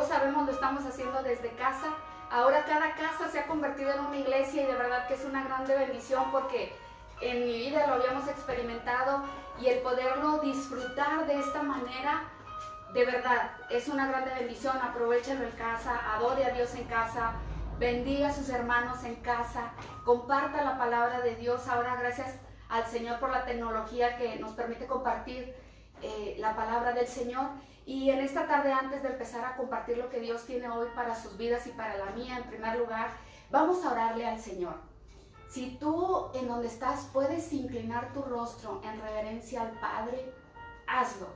todos sabemos, lo estamos haciendo desde casa. Ahora cada casa se ha convertido en una iglesia y de verdad que es una grande bendición porque en mi vida lo habíamos experimentado y el poderlo disfrutar de esta manera, de verdad, es una grande bendición. Aprovechenlo en casa, adore a Dios en casa, bendiga a sus hermanos en casa, comparta la palabra de Dios. Ahora gracias al Señor por la tecnología que nos permite compartir la palabra del Señor. Y en esta tarde, antes de empezar a compartir lo que Dios tiene hoy para sus vidas y para la mía, en primer lugar, vamos a orarle al Señor. Si tú en donde estás puedes inclinar tu rostro en reverencia al Padre, hazlo.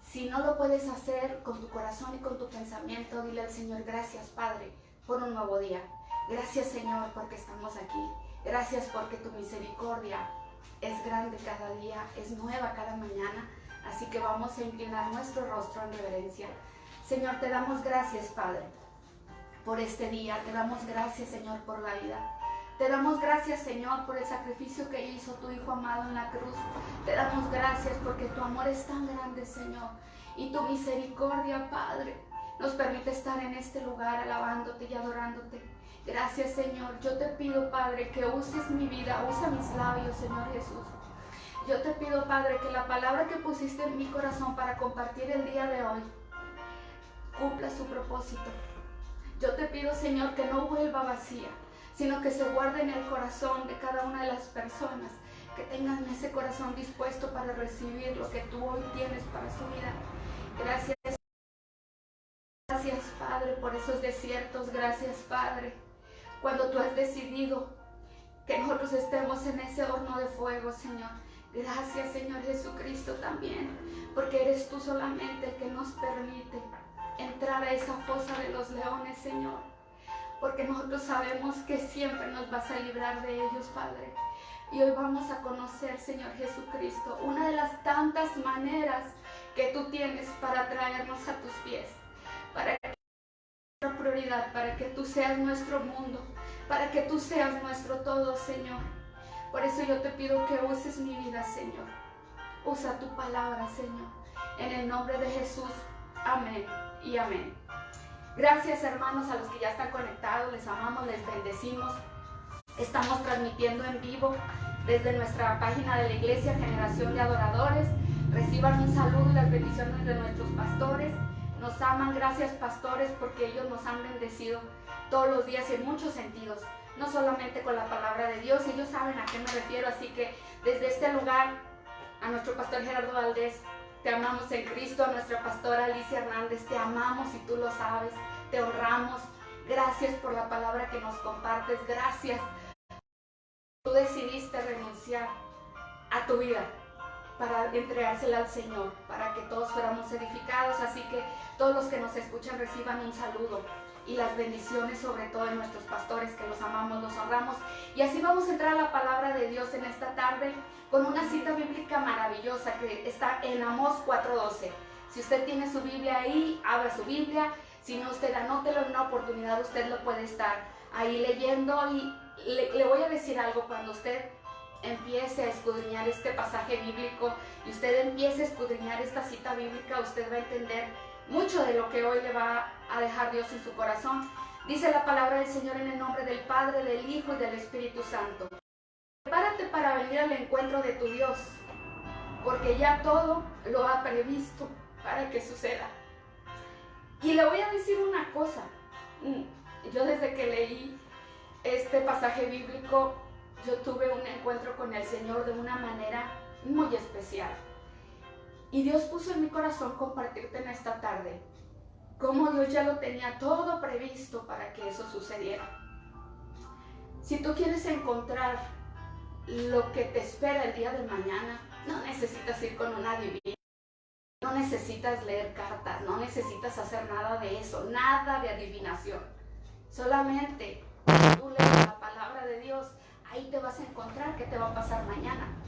Si no lo puedes hacer con tu corazón y con tu pensamiento, dile al Señor: gracias, Padre, por un nuevo día. Gracias, Señor, porque estamos aquí. Gracias porque tu misericordia es grande cada día, es nueva cada mañana. Así que vamos a inclinar nuestro rostro en reverencia. Señor, te damos gracias, Padre, por este día. Te damos gracias, Señor, por la vida. Te damos gracias, Señor, por el sacrificio que hizo tu Hijo amado en la cruz. Te damos gracias porque tu amor es tan grande, Señor. Y tu misericordia, Padre, nos permite estar en este lugar alabándote y adorándote. Gracias, Señor. Yo te pido, Padre, que uses mi vida, usa mis labios, Señor Jesús. Yo te pido, Padre, que la palabra que pusiste en mi corazón para compartir el día de hoy cumpla su propósito. Yo te pido, Señor, que no vuelva vacía, sino que se guarde en el corazón de cada una de las personas, que tengan ese corazón dispuesto para recibir lo que tú hoy tienes para su vida. Gracias. Gracias, Padre, por esos desiertos. Gracias, Padre, cuando tú has decidido que nosotros estemos en ese horno de fuego, Señor. Gracias, Señor Jesucristo, también, porque eres tú solamente el que nos permite entrar a esa fosa de los leones, Señor, porque nosotros sabemos que siempre nos vas a librar de ellos, Padre. Y hoy vamos a conocer, Señor Jesucristo, una de las tantas maneras que tú tienes para traernos a tus pies, para que nuestra prioridad, para que tú seas nuestro mundo, para que tú seas nuestro todo, Señor. Por eso yo te pido que uses mi vida, Señor. Usa tu palabra, Señor. En el nombre de Jesús. Amén y amén. Gracias, hermanos, a los que ya están conectados. Les amamos, les bendecimos. Estamos transmitiendo en vivo desde nuestra página de la iglesia, Generación de Adoradores. Reciban un saludo y las bendiciones de nuestros pastores. Nos aman. Gracias, pastores, porque ellos nos han bendecido todos los días en muchos sentidos. No solamente con la palabra de Dios, ellos saben a qué me refiero. Así que desde este lugar, a nuestro pastor Gerardo Valdés, te amamos en Cristo. A nuestra pastora Alicia Hernández, te amamos y tú lo sabes, te honramos. Gracias por la palabra que nos compartes. Gracias. Tú decidiste renunciar a tu vida para entregársela al Señor, para que todos fuéramos edificados. Así que todos los que nos escuchan reciban un saludo y las bendiciones, sobre todo de nuestros pastores, que los amamos, los honramos. Y así vamos a entrar a la palabra de Dios en esta tarde con una cita bíblica maravillosa que está en Amós 4:12. Si usted tiene su Biblia ahí, abra su Biblia. Si no, usted anótelo, en una oportunidad usted lo puede estar ahí leyendo. Y le voy a decir algo: cuando usted empiece a escudriñar este pasaje bíblico y usted empiece a escudriñar esta cita bíblica, usted va a entender mucho de lo que hoy le va a dejar Dios en su corazón. Dice la palabra del Señor en el nombre del Padre, del Hijo y del Espíritu Santo. Prepárate para venir al encuentro de tu Dios, porque ya todo lo ha previsto para que suceda. Y le voy a decir una cosa. Yo desde que leí este pasaje bíblico, yo tuve un encuentro con el Señor de una manera muy especial. Y Dios puso en mi corazón compartirte en esta tarde cómo Dios ya lo tenía todo previsto para que eso sucediera. Si tú quieres encontrar lo que te espera el día de mañana, no necesitas ir con una adivina, no necesitas leer cartas, no necesitas hacer nada de eso, nada de adivinación. Solamente tú lees la palabra de Dios, ahí te vas a encontrar qué te va a pasar mañana.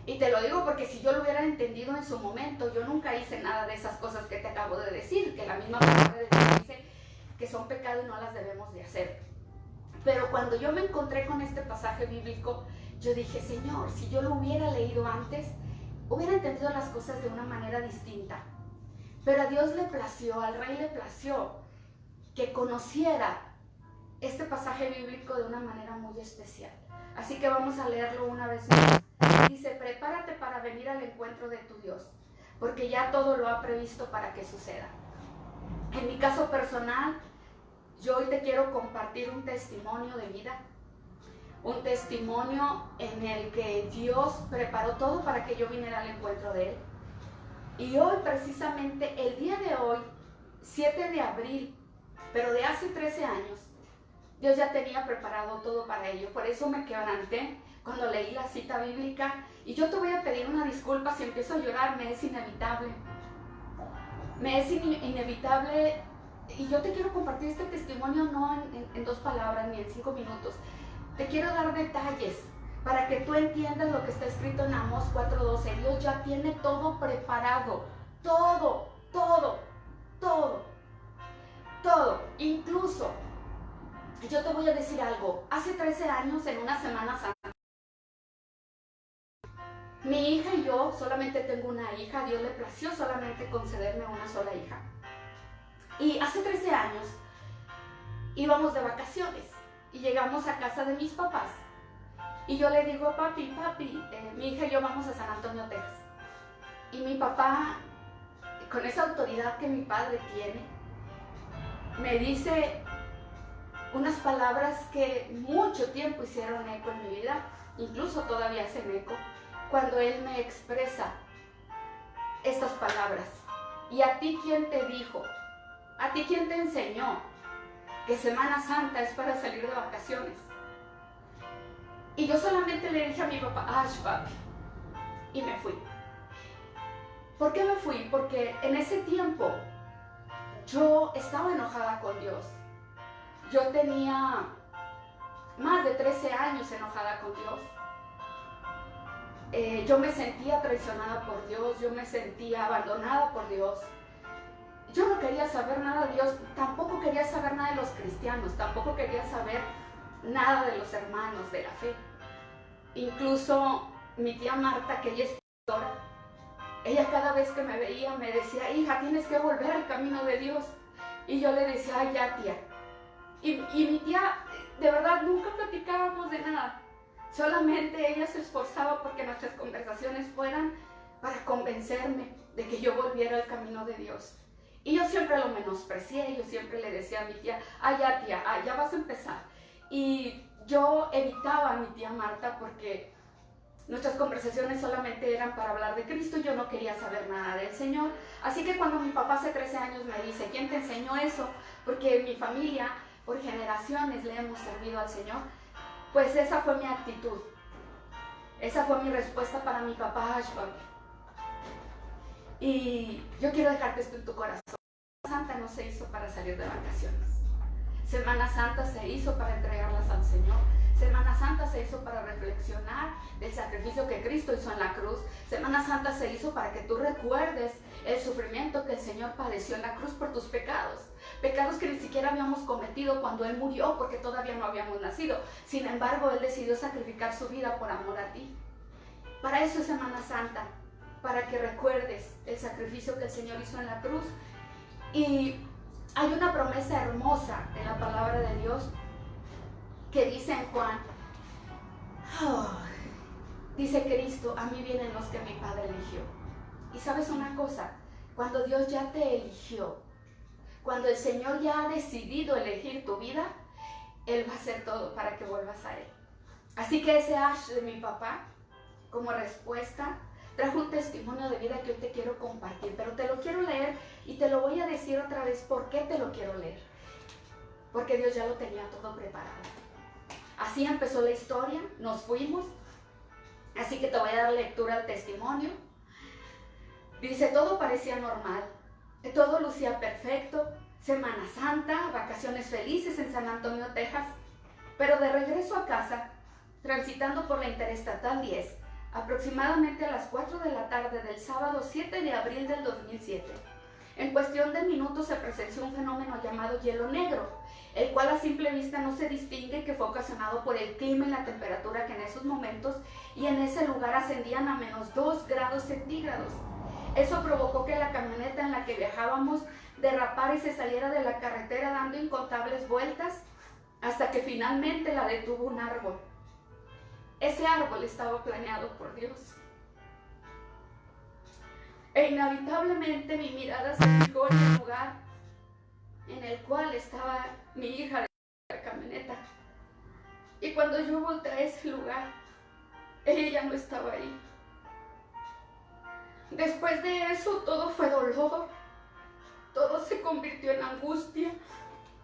Y te lo digo porque si yo lo hubiera entendido en su momento, yo nunca hice nada de esas cosas que te acabo de decir, que la misma palabra de Dios dice que son pecado y no las debemos de hacer. Pero cuando yo me encontré con este pasaje bíblico, yo dije: Señor, si yo lo hubiera leído antes, hubiera entendido las cosas de una manera distinta. Pero a Dios le plació, al rey le plació que conociera este pasaje bíblico de una manera muy especial. Así que vamos a leerlo una vez más. Dice, prepárate para venir al encuentro de tu Dios, porque ya todo lo ha previsto para que suceda. En mi caso personal, yo hoy te quiero compartir un testimonio de vida, un testimonio en el que Dios preparó todo para que yo viniera al encuentro de Él. Y hoy, precisamente, el día de hoy, 7 de abril, pero de hace 13 años, Dios ya tenía preparado todo para ello. Por eso me quebranté cuando leí la cita bíblica. Y yo te voy a pedir una disculpa si empiezo a llorar, me es inevitable. Me es inevitable. Y yo te quiero compartir este testimonio no en 2 palabras ni en 5 minutos. Te quiero dar detalles para que tú entiendas lo que está escrito en Amós 4:12. Dios ya tiene todo preparado. Todo. Incluso, yo te voy a decir algo. Hace 13 años, en una Semana Santa, mi hija y yo, solamente tengo una hija, Dios le plació solamente concederme una sola hija. Y hace 13 años íbamos de vacaciones y llegamos a casa de mis papás. Y yo le digo, papi, mi hija y yo vamos a San Antonio, Texas. Y mi papá, con esa autoridad que mi padre tiene, me dice unas palabras que mucho tiempo hicieron eco en mi vida, incluso todavía hacen eco, cuando él me expresa estas palabras. ¿Y a ti quién te dijo? ¿A ti quién te enseñó que Semana Santa es para salir de vacaciones? Y yo solamente le dije a mi papá, papi, y me fui. ¿Por qué me fui? Porque en ese tiempo yo estaba enojada con Dios. Yo tenía más de 13 años enojada con Dios. Yo me sentía traicionada por Dios, yo me sentía abandonada por Dios. Yo no quería saber nada de Dios, tampoco quería saber nada de los cristianos, tampoco quería saber nada de los hermanos de la fe. Incluso mi tía Marta, que ella es pastora, ella cada vez que me veía me decía, hija, tienes que volver al camino de Dios. Y yo le decía, ay, ya, tía. Y mi tía, de verdad, nunca platicábamos de nada. Solamente ella se esforzaba porque nuestras conversaciones fueran para convencerme de que yo volviera al camino de Dios. Y yo siempre lo menosprecié, yo siempre le decía a mi tía, ay, ya, tía, ya vas a empezar. Y yo evitaba a mi tía Marta porque nuestras conversaciones solamente eran para hablar de Cristo y yo no quería saber nada del Señor. Así que cuando mi papá hace 13 años me dice, ¿quién te enseñó eso? Porque en mi familia, por generaciones, le hemos servido al Señor. Pues esa fue mi actitud. Esa fue mi respuesta para mi papá, papi. Y yo quiero dejarte esto en tu corazón. Semana Santa no se hizo para salir de vacaciones. Semana Santa se hizo para entregarlas al Señor. Semana Santa se hizo para reflexionar del sacrificio que Cristo hizo en la cruz. Semana Santa se hizo para que tú recuerdes el sufrimiento que el Señor padeció en la cruz por tus pecados. Pecados que ni siquiera habíamos cometido cuando Él murió porque todavía no habíamos nacido. Sin embargo, Él decidió sacrificar su vida por amor a ti. Para eso es Semana Santa, para que recuerdes el sacrificio que el Señor hizo en la cruz. Y hay una promesa hermosa en la palabra de Dios que dice en Juan, dice Cristo, a mí vienen los que mi Padre eligió. Y sabes una cosa, cuando Dios ya te eligió, cuando el Señor ya ha decidido elegir tu vida, Él va a hacer todo para que vuelvas a Él. Así que ese Ash de mi papá, como respuesta, trajo un testimonio de vida que hoy te quiero compartir, pero te lo quiero leer y te lo voy a decir otra vez por qué te lo quiero leer. Porque Dios ya lo tenía todo preparado. Así empezó la historia, nos fuimos, así que te voy a dar lectura al testimonio. Dice, todo parecía normal, todo lucía perfecto, Semana Santa, vacaciones felices en San Antonio, Texas, pero de regreso a casa, transitando por la Interestatal 10, aproximadamente a las 4 de la tarde del sábado 7 de abril del 2007, en cuestión de minutos se presenció un fenómeno llamado hielo negro, el cual a simple vista no se distingue que fue ocasionado por el clima y la temperatura que en esos momentos y en ese lugar ascendían a -2 grados centígrados. Eso provocó que la camioneta en la que viajábamos derrapara y se saliera de la carretera dando incontables vueltas hasta que finalmente la detuvo un árbol. Ese árbol estaba planeado por Dios. E inevitablemente mi mirada se fijó en el lugar en el cual estaba mi hija de la camioneta. Y cuando yo volteé a ese lugar, ella no estaba ahí. Después de eso todo fue dolor, todo se convirtió en angustia,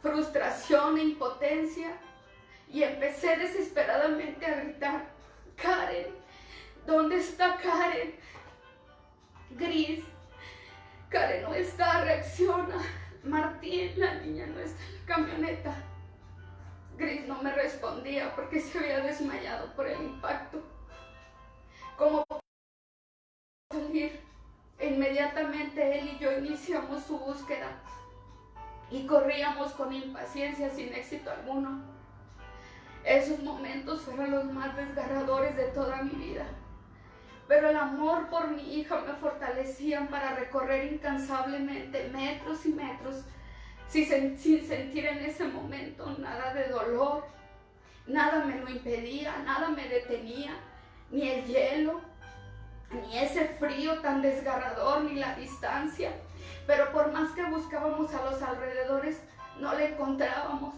frustración e impotencia, y empecé desesperadamente a gritar: Karen, ¿dónde está Karen? Gris, Karen no está, reacciona. Martín, la niña no está en la camioneta. Gris no me respondía porque se había desmayado por el impacto. ¿Cómo salir? E inmediatamente él y yo iniciamos su búsqueda y corríamos con impaciencia sin éxito alguno. Esos momentos fueron los más desgarradores de toda mi vida, pero el amor por mi hija me fortalecían para recorrer incansablemente metros y metros sin sentir en ese momento nada de dolor. Nada me lo impedía, nada me detenía, ni el hielo, ni ese frío tan desgarrador, ni la distancia. Pero por más que buscábamos a los alrededores, no la encontrábamos,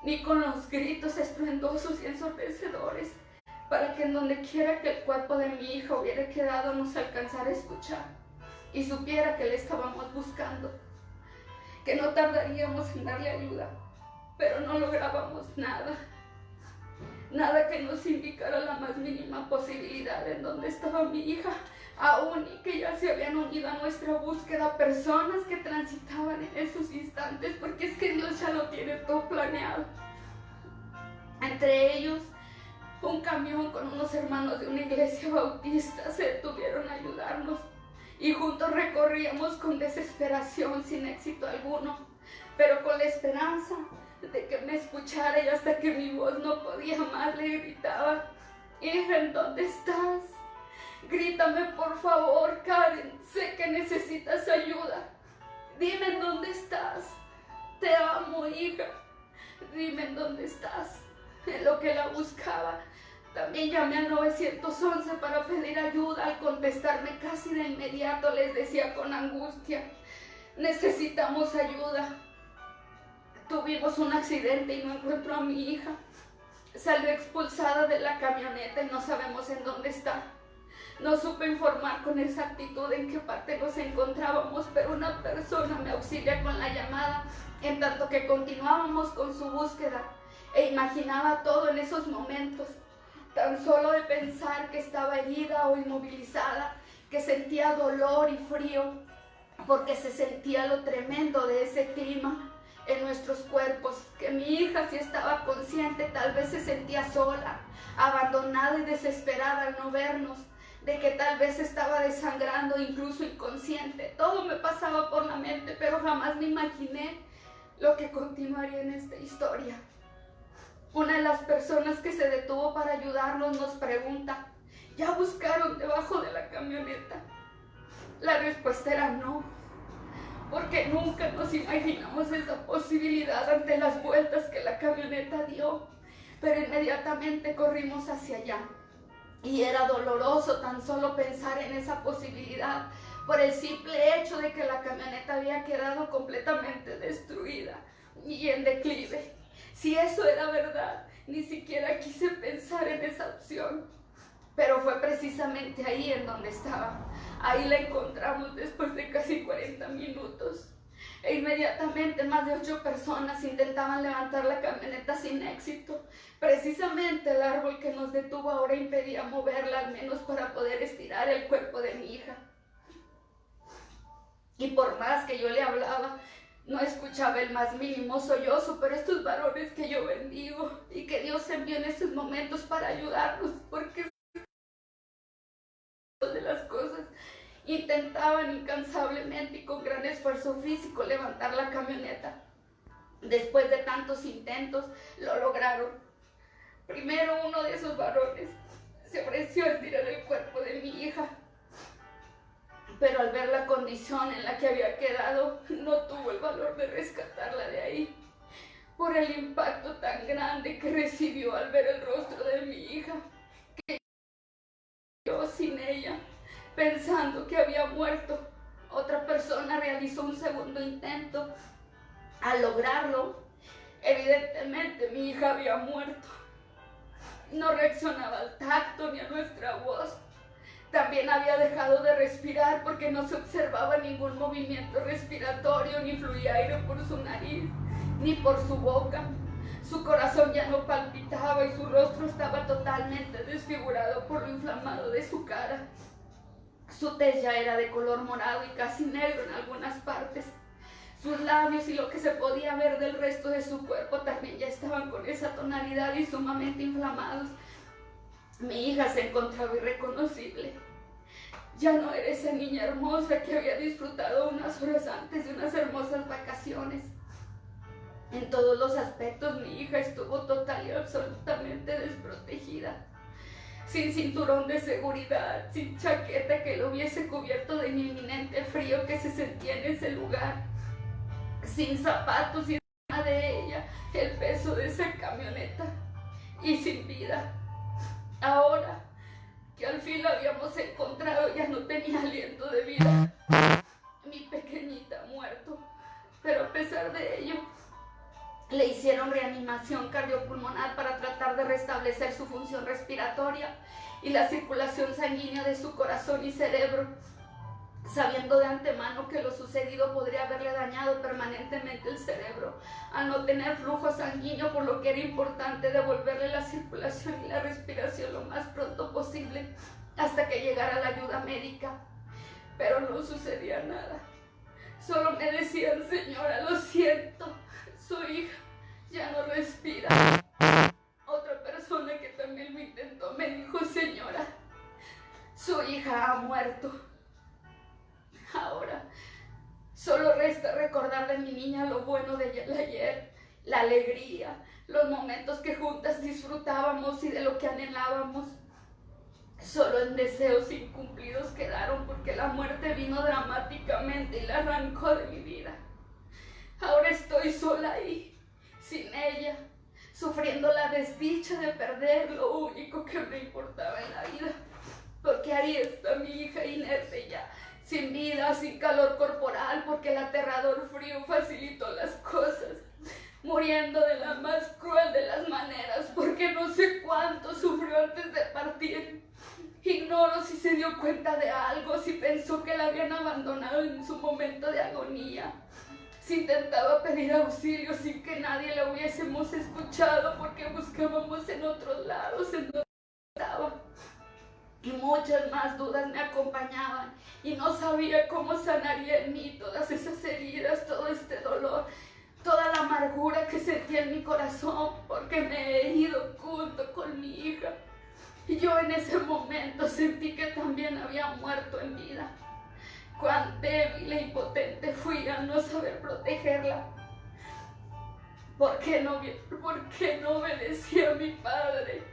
ni con los gritos estruendosos y ensordecedores, para que en donde quiera que el cuerpo de mi hija hubiera quedado nos alcanzara a escuchar y supiera que le estábamos buscando, que no tardaríamos en darle ayuda, pero no lográbamos nada. Nada que nos indicara la más mínima posibilidad en donde estaba mi hija, aún y que ya se habían unido a nuestra búsqueda personas que transitaban en esos instantes, porque es que Dios ya lo tiene todo planeado. Entre ellos, un camión con unos hermanos de una iglesia bautista se detuvieron a ayudarnos y juntos recorríamos con desesperación sin éxito alguno, pero con la esperanza de que me escuchara, y hasta que mi voz no podía más le gritaba: hija, ¿en dónde estás? Grítame por favor, Karen, sé que necesitas ayuda. Dime en dónde estás. Te amo, hija. Dime en dónde estás. En lo que la buscaba, también llamé al 911 para pedir ayuda. Al contestarme casi de inmediato les decía con angustia: necesitamos ayuda. Tuvimos un accidente y no encuentro a mi hija. Salió expulsada de la camioneta y no sabemos en dónde está. No supe informar con exactitud en qué parte nos encontrábamos, pero una persona me auxilia con la llamada en tanto que continuábamos con su búsqueda. E imaginaba todo en esos momentos. Tan solo de pensar que estaba herida o inmovilizada, que sentía dolor y frío, porque se sentía lo tremendo de ese clima en nuestros cuerpos, que mi hija, si estaba consciente, tal vez se sentía sola, abandonada y desesperada al no vernos, de que tal vez estaba desangrando, incluso inconsciente. Todo me pasaba por la mente, pero jamás me imaginé lo que continuaría en esta historia. Una de las personas que se detuvo para ayudarnos nos pregunta: ¿ya buscaron debajo de la camioneta? La respuesta era no, porque nunca nos imaginamos esa posibilidad ante las vueltas que la camioneta dio, pero inmediatamente corrimos hacia allá. Y era doloroso tan solo pensar en esa posibilidad, por el simple hecho de que la camioneta había quedado completamente destruida y en declive. Si eso era verdad, ni siquiera quise pensar en esa opción. Pero fue precisamente ahí en donde estaba. Ahí la encontramos después de casi 40 minutos. E inmediatamente más de 8 personas intentaban levantar la camioneta sin éxito. Precisamente el árbol que nos detuvo ahora impedía moverla, al menos para poder estirar el cuerpo de mi hija. Y por más que yo le hablaba, no escuchaba el más mínimo sollozo. Pero estos varones que yo bendigo y que Dios envió en estos momentos para ayudarnos, porque de las cosas, intentaban incansablemente y con gran esfuerzo físico levantar la camioneta. Después de tantos intentos, lo lograron. Primero, uno de esos varones se ofreció a estirar el cuerpo de mi hija, pero al ver la condición en la que había quedado, no tuvo el valor de rescatarla de ahí, por el impacto tan grande que recibió al ver el rostro de mi hija, que yo sin ella, pensando que había muerto. Otra persona realizó un segundo intento. Al lograrlo, evidentemente mi hija había muerto. No reaccionaba al tacto ni a nuestra voz. También había dejado de respirar porque no se observaba ningún movimiento respiratorio, ni fluía aire por su nariz, ni por su boca. Su corazón ya no palpitaba y su rostro estaba totalmente desfigurado por lo inflamado de su cara. Su tez ya era de color morado y casi negro en algunas partes. Sus labios y lo que se podía ver del resto de su cuerpo también ya estaban con esa tonalidad y sumamente inflamados. Mi hija se encontraba irreconocible. Ya no era esa niña hermosa que había disfrutado unas horas antes de unas hermosas vacaciones. En todos los aspectos mi hija estuvo total y absolutamente desprotegida. Sin cinturón de seguridad, sin chaqueta que lo hubiese cubierto del inminente frío que se sentía en ese lugar, sin zapatos y encima de ella el peso de esa camioneta, y sin vida. Ahora que al fin la habíamos encontrado, ya no tenía aliento de vida. Mi pequeñita ha muerto, pero a pesar de ello, le hicieron reanimación cardiopulmonar para tratar de restablecer su función respiratoria y la circulación sanguínea de su corazón y cerebro, sabiendo de antemano que lo sucedido podría haberle dañado permanentemente el cerebro al no tener flujo sanguíneo, por lo que era importante devolverle la circulación y la respiración lo más pronto posible hasta que llegara la ayuda médica. Pero no sucedía nada. Solo me decían: señora, lo siento, su hija ya no respira. Otra persona que también lo intentó me dijo: señora, su hija ha muerto. Ahora solo resta recordar de mi niña lo bueno de ayer, la alegría, los momentos que juntas disfrutábamos y de lo que anhelábamos. Solo en deseos incumplidos quedaron, porque la muerte vino dramáticamente y la arrancó de mi vida. Ahora estoy sola ahí, sin ella, sufriendo la desdicha de perder lo único que me importaba en la vida, porque ahí está mi hija inerte ya, sin vida, sin calor corporal, porque el aterrador frío facilitó las cosas, muriendo de la más cruel de las maneras, porque no sé cuánto sufrió antes de partir. Ignoro si se dio cuenta de algo, si pensó que la habían abandonado en su momento de agonía, si intentaba pedir auxilio sin que nadie la hubiésemos escuchado, porque buscábamos en otros lados en donde estaba. Y muchas más dudas me acompañaban y no sabía cómo sanaría en mí todas esas heridas, todo este dolor, toda la amargura que sentía en mi corazón, porque me he ido junto con mi hija. Y yo en ese momento sentí que también había muerto en vida. Cuán débil e impotente fui al no saber protegerla. ¿Por qué no obedecía a mi padre?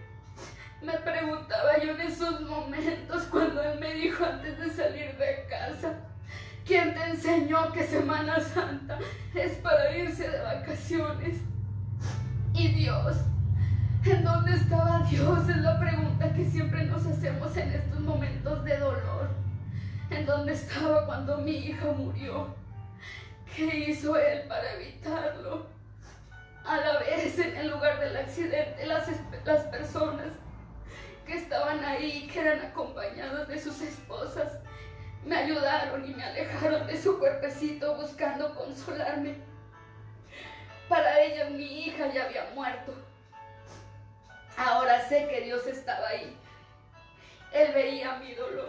Me preguntaba yo en esos momentos, cuando él me dijo antes de salir de casa: ¿quién te enseñó que Semana Santa es para irse de vacaciones? ¿Y Dios? ¿En dónde estaba Dios? Es la pregunta que siempre nos hacemos en estos momentos de dolor. ¿En dónde estaba cuando mi hija murió? ¿Qué hizo Él para evitarlo? A la vez, en el lugar del accidente, las personas que estaban ahí, que eran acompañadas de sus esposas, me ayudaron y me alejaron de su cuerpecito buscando consolarme. Para ellas mi hija ya había muerto. Ahora sé que Dios estaba ahí. Él veía mi dolor.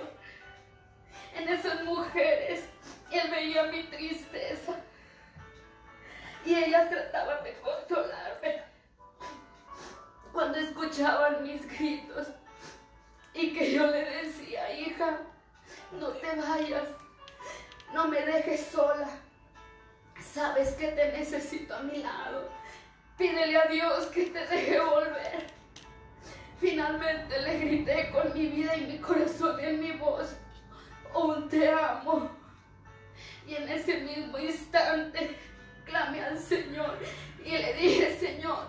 En esas mujeres, Él veía mi tristeza. Y ellas trataban de consolarme cuando escuchaban mis gritos. Y que yo le decía: hija, no te vayas, no me dejes sola. Sabes que te necesito a mi lado. Pídele a Dios que te deje volver. Finalmente le grité con mi vida y mi corazón en mi voz: un te amo. Y en ese mismo instante clamé al Señor y le dije: Señor,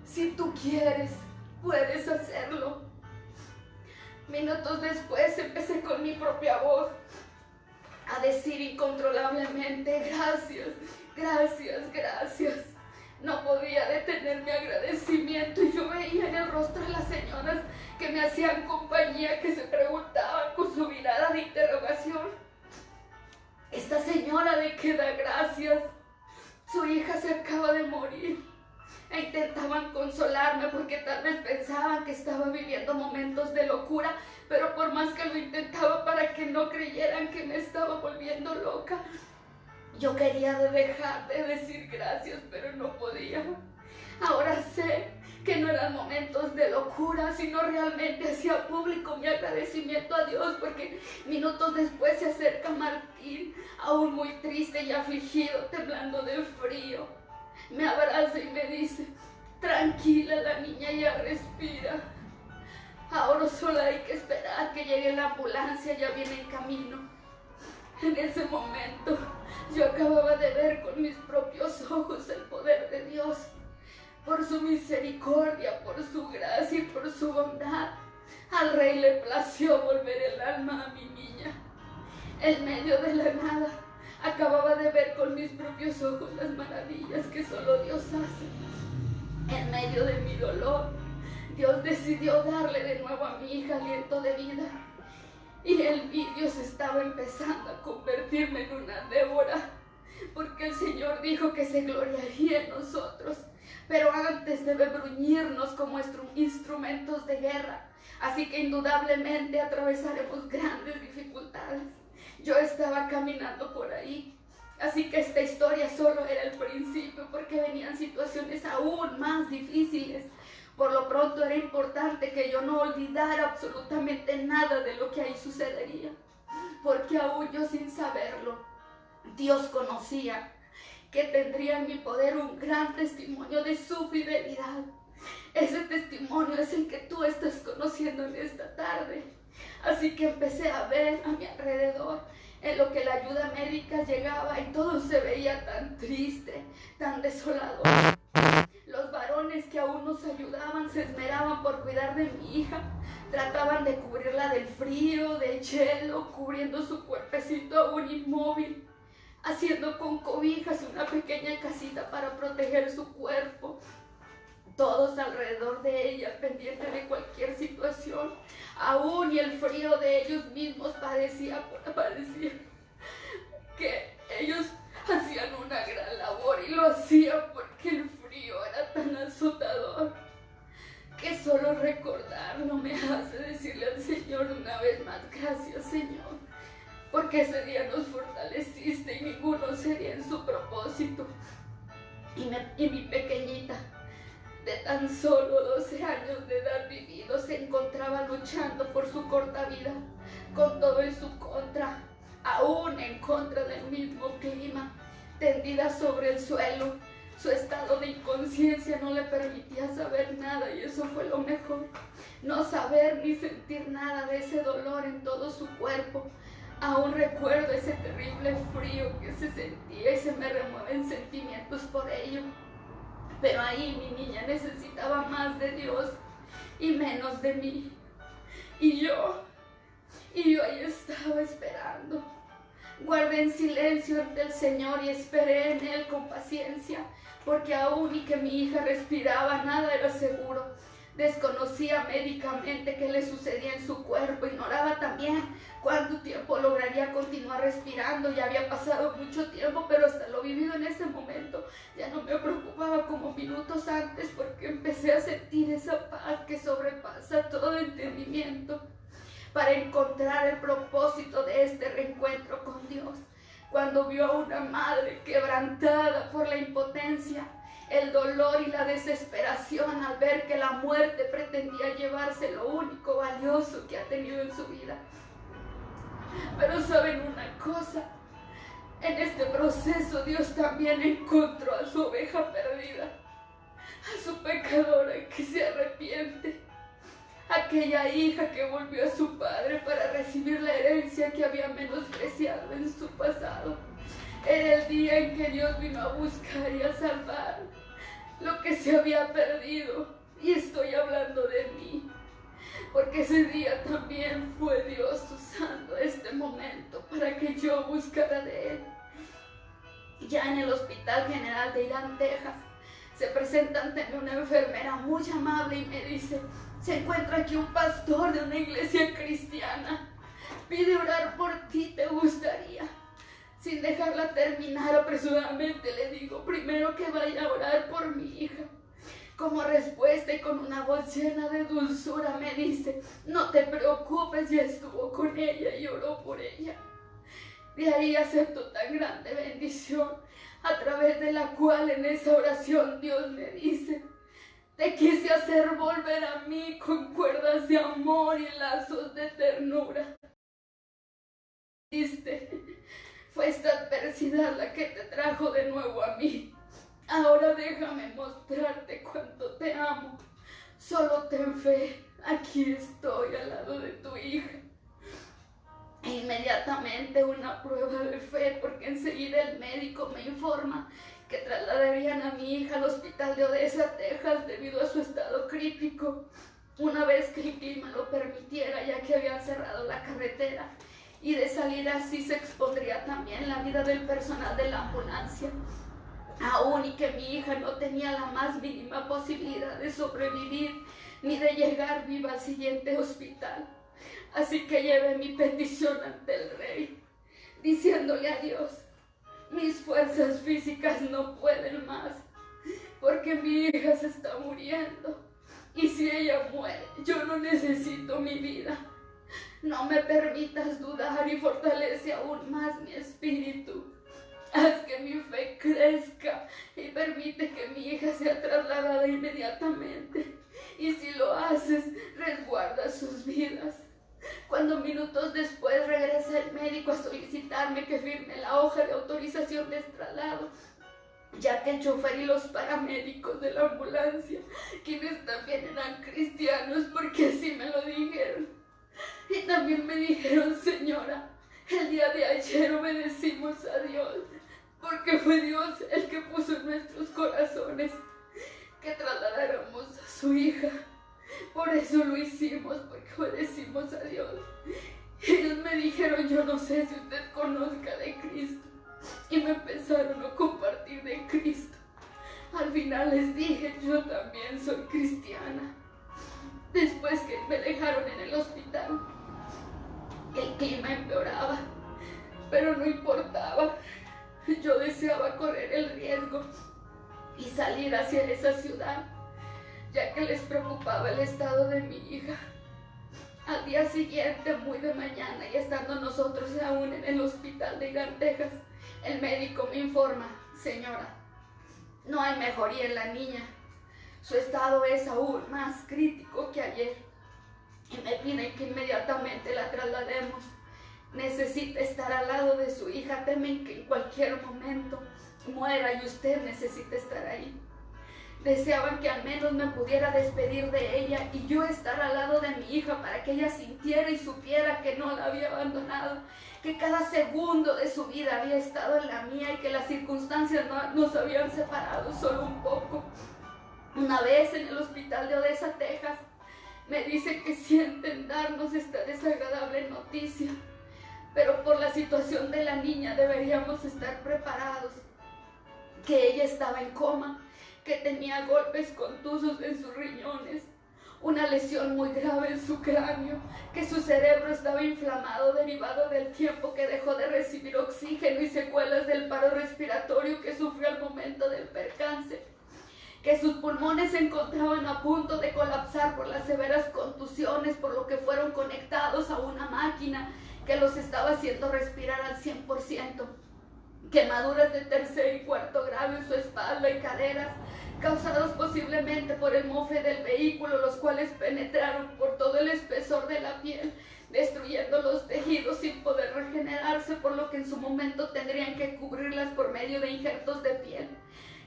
si tú quieres, puedes hacerlo. Minutos después empecé con mi propia voz a decir incontrolablemente: gracias, gracias, gracias. No podía detener mi agradecimiento y yo veía en el rostro de las señoras que me hacían compañía, que se preguntaban con su mirada de interrogación: ¿esta señora de qué da gracias? Su hija se acaba de morir. E intentaban consolarme porque tal vez pensaban que estaba viviendo momentos de locura, pero por más que lo intentaba para que no creyeran que me estaba volviendo loca, yo quería dejar de decir gracias, pero no podía. Ahora sé que no eran momentos de locura, sino realmente hacía público mi agradecimiento a Dios, porque minutos después se acerca Martín, aún muy triste y afligido, temblando de frío. Me abraza y me dice: tranquila, la niña ya respira. Ahora solo hay que esperar que llegue la ambulancia, ya viene en camino. En ese momento yo acababa de ver con mis propios ojos el poder de Dios. Por su misericordia, por su gracia y por su bondad, al Rey le plació volver el alma a mi niña. En medio de la nada, acababa de ver con mis propios ojos las maravillas que solo Dios hace. En medio de mi dolor, Dios decidió darle de nuevo a mi hija aliento de vida. Y el Dios estaba empezando a convertirme en una Débora, porque el Señor dijo que se gloriaría en nosotros, pero antes debe bruñirnos como instrumentos de guerra. Así que indudablemente atravesaremos grandes dificultades. Yo estaba caminando por ahí, así que esta historia solo era el principio, porque venían situaciones aún más difíciles. Por lo pronto era importante que yo no olvidara absolutamente nada de lo que ahí sucedería, porque aún yo, sin saberlo, Dios conocía que tendría en mi poder un gran testimonio de su fidelidad. Ese testimonio es el que tú estás conociendo en esta tarde. Así que empecé a ver a mi alrededor en lo que la ayuda médica llegaba y todo se veía tan triste, tan desolador. Los varones que aún nos ayudaban se esmeraban por cuidar de mi hija. Trataban de cubrirla del frío, del hielo, cubriendo su cuerpecito aún inmóvil, haciendo con cobijas una pequeña casita para proteger su cuerpo. Todos alrededor de ella, pendientes de cualquier situación, aún y el frío de ellos mismos parecía que ellos hacían una gran labor, y lo hacían porque el frío era tan azotador que solo recordarlo me hace decirle al Señor una vez más: gracias, Señor, porque ese día nos fortaleciste y ninguno sería en su propósito. Y mi pequeñita, de tan solo 12 años de edad vivido, se encontraba luchando por su corta vida, con todo en su contra, aún en contra del mismo clima, tendida sobre el suelo. Su estado de inconsciencia no le permitía saber nada, y eso fue lo mejor: no saber ni sentir nada de ese dolor en todo su cuerpo. Aún recuerdo ese terrible frío que se sentía y se me remueven sentimientos por ello. Pero ahí mi niña necesitaba más de Dios y menos de mí. Y yo ahí estaba esperando. Guardé en silencio ante el Señor y esperé en Él con paciencia, porque aún y que mi hija respiraba, nada era seguro. Desconocía médicamente qué le sucedía en su cuerpo, ignoraba también cuánto tiempo lograría continuar respirando. Ya había pasado mucho tiempo, pero hasta lo vivido en ese momento ya no me preocupaba como minutos antes, porque empecé a sentir esa paz que sobrepasa todo entendimiento, para encontrar el propósito de este reencuentro con Dios. Cuando vio a una madre quebrantada por la impotencia, el dolor y la desesperación al ver que la muerte pretendía llevarse lo único valioso que ha tenido en su vida. Pero saben una cosa, en este proceso Dios también encontró a su oveja perdida, a su pecadora que se arrepiente, aquella hija que volvió a su padre para recibir la herencia que había menospreciado en su pasado. Era el día en que Dios vino a buscar y a salvar lo que se había perdido. Y estoy hablando de mí, porque ese día también fue Dios usando este momento para que yo buscara de Él. Ya en el Hospital General de Irán, Texas, se presenta ante mí una enfermera muy amable y me dice: se encuentra aquí un pastor de una iglesia cristiana, pide orar por ti, ¿te gustaría? Sin dejarla terminar, apresuradamente le digo: primero que vaya a orar por mi hija. Como respuesta y con una voz llena de dulzura me dice: no te preocupes, ya estuvo con ella y oró por ella. De ahí acepto tan grande bendición, a través de la cual en esa oración Dios me dice: te quise hacer volver a mí con cuerdas de amor y lazos de ternura. Fue esta adversidad la que te trajo de nuevo a mí. Ahora déjame mostrarte cuánto te amo. Solo ten fe, aquí estoy al lado de tu hija. E inmediatamente una prueba de fe, porque enseguida el médico me informa que trasladarían a mi hija al hospital de Odessa, Texas, debido a su estado crítico, una vez que el clima lo permitiera, ya que habían cerrado la carretera, y de salir así se expondría también la vida del personal de la ambulancia. Aún y que mi hija no tenía la más mínima posibilidad de sobrevivir ni de llegar viva al siguiente hospital. Así que llevé mi petición ante el rey, diciéndole a Dios: mis fuerzas físicas no pueden más, porque mi hija se está muriendo, y si ella muere, yo no necesito mi vida. No me permitas dudar y fortalece aún más mi espíritu. Haz que mi fe crezca y permite que mi hija sea trasladada inmediatamente. Y si lo haces, resguarda sus vidas. Cuando minutos después regresa el médico a solicitarme que firme la hoja de autorización de traslado, ya que el chofer y los paramédicos de la ambulancia, quienes también eran cristianos, porque así me lo dijeron, y también me dijeron: señora, el día de ayer obedecimos a Dios, porque fue Dios el que puso en nuestros corazones que trasladáramos a su hija. Por eso lo hicimos, porque obedecimos a Dios. Ellos me dijeron: yo no sé si usted conozca de Cristo. Y me empezaron a compartir de Cristo. Al final les dije: yo también soy cristiana. Después que me dejaron en el hospital, el clima empeoraba, pero no importaba. Yo deseaba correr el riesgo y salir hacia esa ciudad, ya que les preocupaba el estado de mi hija. Al día siguiente, muy de mañana, y estando nosotros aún en el hospital de Irán, Texas, el médico me informa: señora, no hay mejoría en la niña. Su estado es aún más crítico que ayer. Y me piden que inmediatamente la traslademos. Necesita estar al lado de su hija. Temen que en cualquier momento muera y usted necesita estar ahí. Deseaban que al menos me pudiera despedir de ella y yo estar al lado de mi hija para que ella sintiera y supiera que no la había abandonado, que cada segundo de su vida había estado en la mía y que las circunstancias nos habían separado solo un poco. Una vez en el hospital de Odessa, Texas, me dice que sienten darnos esta desagradable noticia, pero por la situación de la niña deberíamos estar preparados, que ella estaba en coma, que tenía golpes contusos en sus riñones, una lesión muy grave en su cráneo, que su cerebro estaba inflamado derivado del tiempo que dejó de recibir oxígeno y secuelas del paro respiratorio que sufrió al momento del percance, que sus pulmones se encontraban a punto de colapsar por las severas contusiones, por lo que fueron conectados a una máquina que los estaba haciendo respirar al 100%, quemaduras de tercer y cuarto grado en su espalda y caderas, causados posiblemente por el mofle del vehículo, los cuales penetraron por todo el espesor de la piel, destruyendo los tejidos sin poder regenerarse, por lo que en su momento tendrían que cubrirlas por medio de injertos de piel,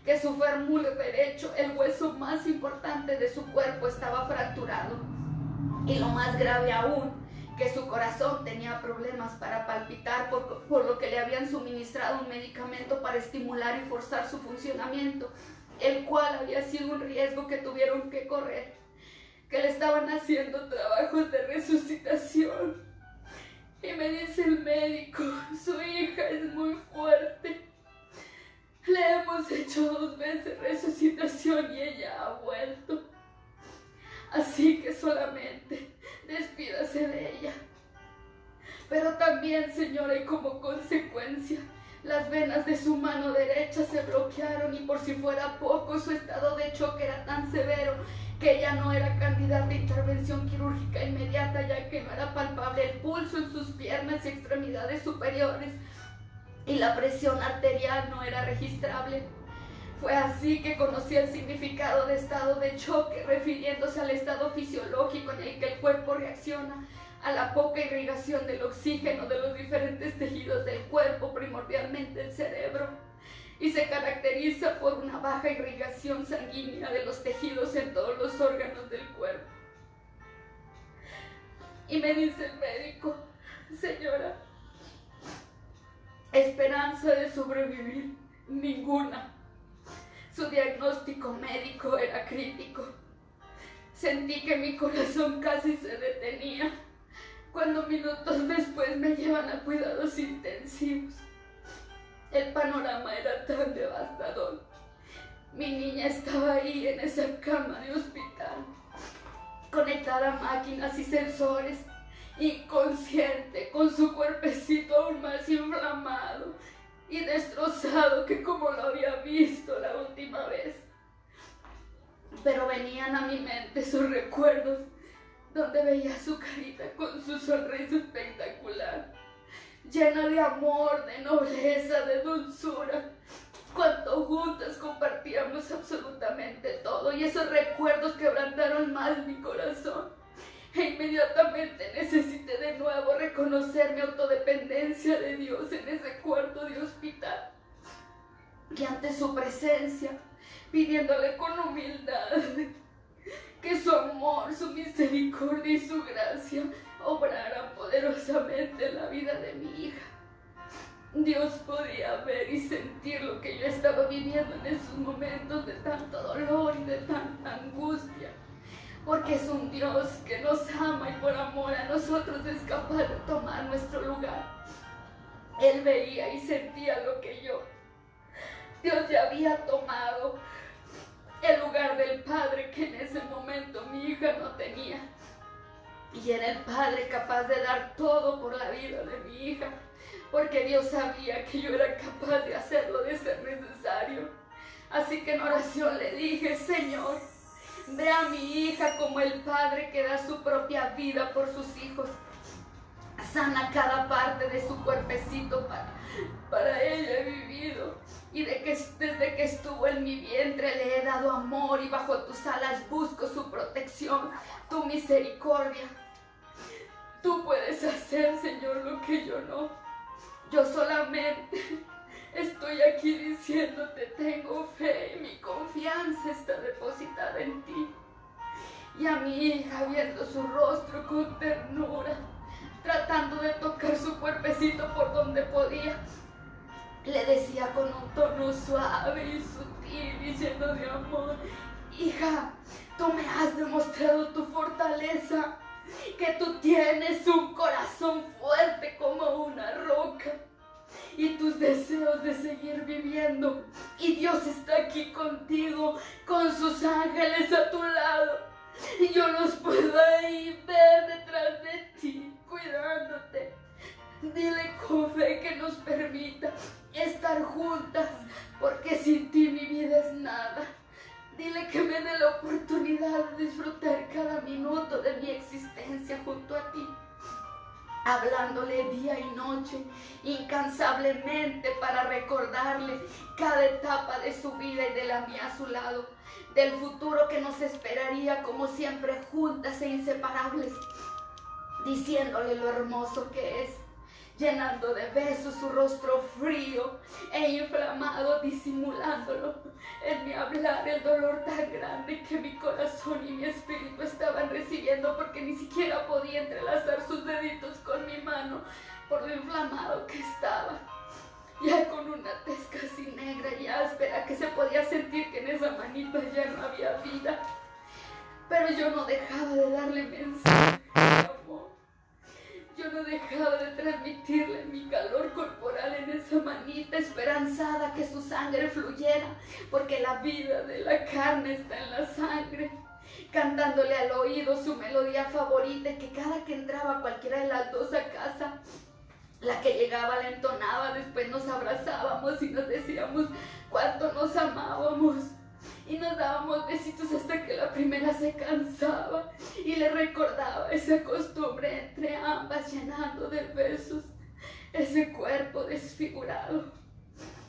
que su fémur derecho, el hueso más importante de su cuerpo, estaba fracturado. Y lo más grave aún, que su corazón tenía problemas para palpitar, por lo que le habían suministrado un medicamento para estimular y forzar su funcionamiento, el cual había sido un riesgo que tuvieron que correr, que le estaban haciendo trabajos de resucitación. Y me dice el médico, su hija es muy fuerte. Le hemos hecho 2 veces resucitación y ella ha vuelto. Así que solamente despídase de ella. Pero también, señora, y como consecuencia, las venas de su mano derecha se bloquearon y por si fuera poco, su estado de choque era tan severo que ella no era candidata a intervención quirúrgica inmediata, ya que no era palpable el pulso en sus piernas y extremidades superiores y la presión arterial no era registrable. Fue así que conocí el significado de estado de choque, refiriéndose al estado fisiológico en el que el cuerpo reacciona a la poca irrigación del oxígeno de los diferentes tejidos del cuerpo, primordialmente el cerebro, y se caracteriza por una baja irrigación sanguínea de los tejidos en todos los órganos del cuerpo. Y me dice el médico, señora, esperanza de sobrevivir, ninguna. Su diagnóstico médico era crítico. Sentí que mi corazón casi se detenía cuando minutos después me llevan a cuidados intensivos. El panorama era tan devastador. Mi niña estaba ahí en esa cama de hospital, conectada a máquinas y sensores, inconsciente, con su cuerpecito aún más inflamado y destrozado que como lo había visto la última vez. Pero venían a mi mente sus recuerdos, donde veía su carita con su sonrisa espectacular, llena de amor, de nobleza, de dulzura, cuando juntas compartíamos absolutamente todo, y esos recuerdos quebrantaron más mi corazón. E inmediatamente necesité de nuevo reconocer mi autodependencia de Dios en ese cuarto de hospital. Y ante su presencia, pidiéndole con humildad que su amor, su misericordia y su gracia obraran poderosamente en la vida de mi hija. Dios podía ver y sentir lo que yo estaba viviendo en esos momentos de tanto dolor y de tanta angustia, porque es un Dios que nos ama y por amor a nosotros es capaz de tomar nuestro lugar. Él veía y sentía lo que yo. Dios ya había tomado el lugar del padre que en ese momento mi hija no tenía. Y era el padre capaz de dar todo por la vida de mi hija, porque Dios sabía que yo era capaz de hacerlo de ser necesario. Así que en oración le dije, Señor, ve a mi hija como el padre que da su propia vida por sus hijos. Sana cada parte de su cuerpecito, para ella he vivido. Y desde que estuvo en mi vientre le he dado amor, y bajo tus alas busco su protección, tu misericordia. Tú puedes hacer, Señor, lo que yo no. Yo solamente estoy aquí diciéndote, tengo fe y mi confianza está depositada en ti. Y a mi hija, viendo su rostro con ternura, tratando de tocar su cuerpecito por donde podía, le decía con un tono suave y sutil y lleno de amor, hija, tú me has demostrado tu fortaleza, que tú tienes un corazón fuerte como una roca y tus deseos de seguir viviendo, y Dios está aquí contigo con sus ángeles a tu lado, y yo los puedo ahí ver detrás de ti cuidándote. Dile con fe que nos permita estar juntas, porque sin ti mi vida es nada. Dile que me dé la oportunidad de disfrutar cada minuto de mi existencia junto a ti, hablándole día y noche, incansablemente, para recordarle cada etapa de su vida y de la mía a su lado, del futuro que nos esperaría como siempre juntas e inseparables, diciéndole lo hermoso que es, llenando de besos su rostro frío e inflamado, disimulándolo en mi abrazo. hablar el dolor tan grande que mi corazón y mi espíritu estaban recibiendo, porque ni siquiera podía entrelazar sus deditos con mi mano por lo inflamado que estaba, ya con una tez casi negra y áspera que se podía sentir que en esa manita ya no había vida. Pero yo no dejaba de darle mensaje de amor. Yo no dejaba de transmitirle mi calor corporal en esa manita, esperanzada que su sangre fluyera, porque la vida de la carne está en la sangre. Cantándole al oído su melodía favorita, y que cada que entraba cualquiera de las dos a casa, la que llegaba la entonaba, después nos abrazábamos y nos decíamos cuánto nos amábamos. Y nos dábamos besitos hasta que la primera se cansaba y le recordaba esa costumbre entre ambas, llenando de besos ese cuerpo desfigurado.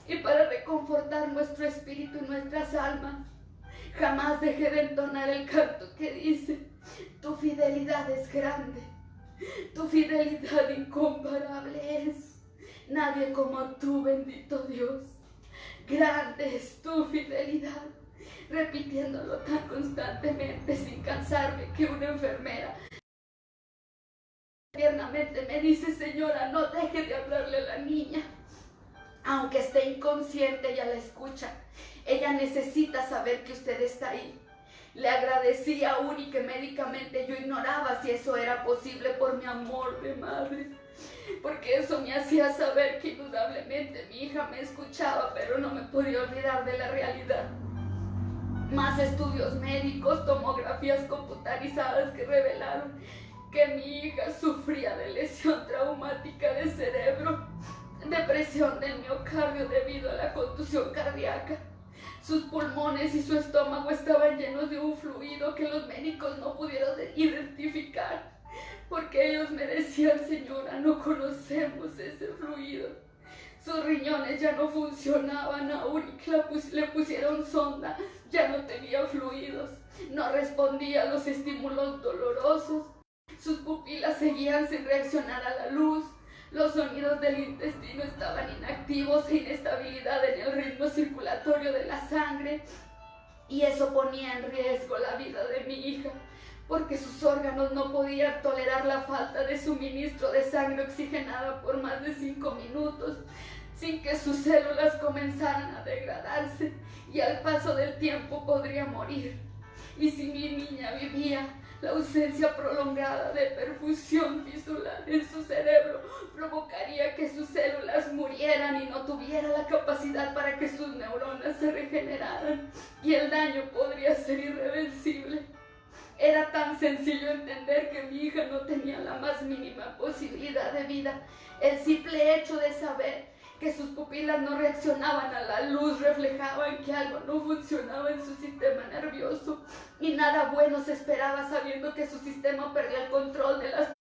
Y para reconfortar nuestro espíritu y nuestras almas, jamás dejé de entonar el canto que dice: tu fidelidad es grande, tu fidelidad incomparable es. Nadie como tú, bendito Dios. Grande es tu fidelidad. Repitiéndolo tan constantemente sin cansarme, que una enfermera tiernamente me dice: señora, no deje de hablarle a la niña. Aunque esté inconsciente, ella la escucha. Ella necesita saber que usted está ahí. Le agradecí aún, y que médicamente yo ignoraba si eso era posible, por mi amor de madre, porque eso me hacía saber que indudablemente mi hija me escuchaba, pero no me podía olvidar de la realidad. Más estudios médicos, tomografías computarizadas que revelaron que mi hija sufría de lesión traumática de cerebro, depresión del miocardio debido a la contusión cardíaca. Sus pulmones y su estómago estaban llenos de un fluido que los médicos no pudieron identificar, porque ellos me decían: señora, no conocemos ese fluido. Sus riñones ya no funcionaban aún, y que le pusieron sonda, ya no tenía fluidos, no respondía a los estímulos dolorosos, sus pupilas seguían sin reaccionar a la luz, los sonidos del intestino estaban inactivos e inestabilidad en el ritmo circulatorio de la sangre, y eso ponía en riesgo la vida de mi hija, porque sus órganos no podían tolerar la falta de suministro de sangre oxigenada por más de 5 minutos, sin que sus células comenzaran a degradarse, y al paso del tiempo podría morir. Y si mi niña vivía, la ausencia prolongada de perfusión tisular en su cerebro provocaría que sus células murieran y no tuviera la capacidad para que sus neuronas se regeneraran, y el daño podría ser irreversible. Era tan sencillo entender que mi hija no tenía la más mínima posibilidad de vida. El simple hecho de saber que sus pupilas no reaccionaban a la luz reflejaban que algo no funcionaba en su sistema nervioso, y nada bueno se esperaba, sabiendo que su sistema perdía el control de las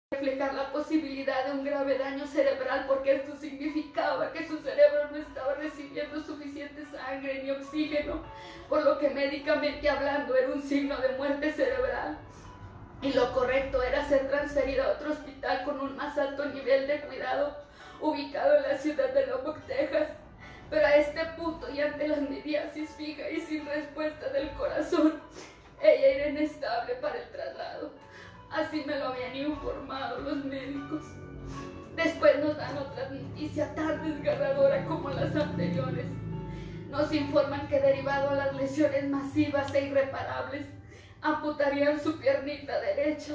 reflejar la posibilidad de un grave daño cerebral, porque esto significaba que su cerebro no estaba recibiendo suficiente sangre ni oxígeno, por lo que médicamente hablando era un signo de muerte cerebral, y lo correcto era ser transferida a otro hospital con un más alto nivel de cuidado, ubicado en la ciudad de Lubbock, Texas. Pero a este punto, y ante la miriasis fija y sin respuesta del corazón, ella era inestable para el traslado. Así me lo habían informado los médicos. Después nos dan otra noticia tan desgarradora como las anteriores. Nos informan que, derivado a las lesiones masivas e irreparables, amputarían su piernita derecha,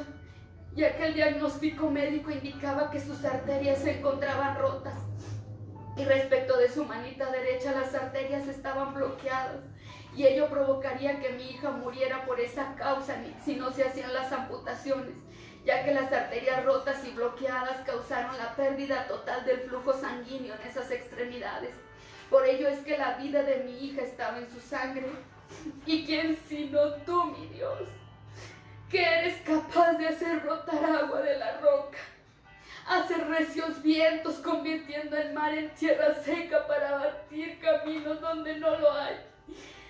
ya que el diagnóstico médico indicaba que sus arterias se encontraban rotas. Y respecto de su manita derecha, las arterias estaban bloqueadas, y ello provocaría que mi hija muriera por esa causa si no se hacían las amputaciones, ya que las arterias rotas y bloqueadas causaron la pérdida total del flujo sanguíneo en esas extremidades. Por ello es que la vida de mi hija estaba en su sangre. ¿Y quién sino tú, mi Dios, que eres capaz de hacer brotar agua de la roca, hacer recios vientos convirtiendo el mar en tierra seca para batir caminos donde no lo hay?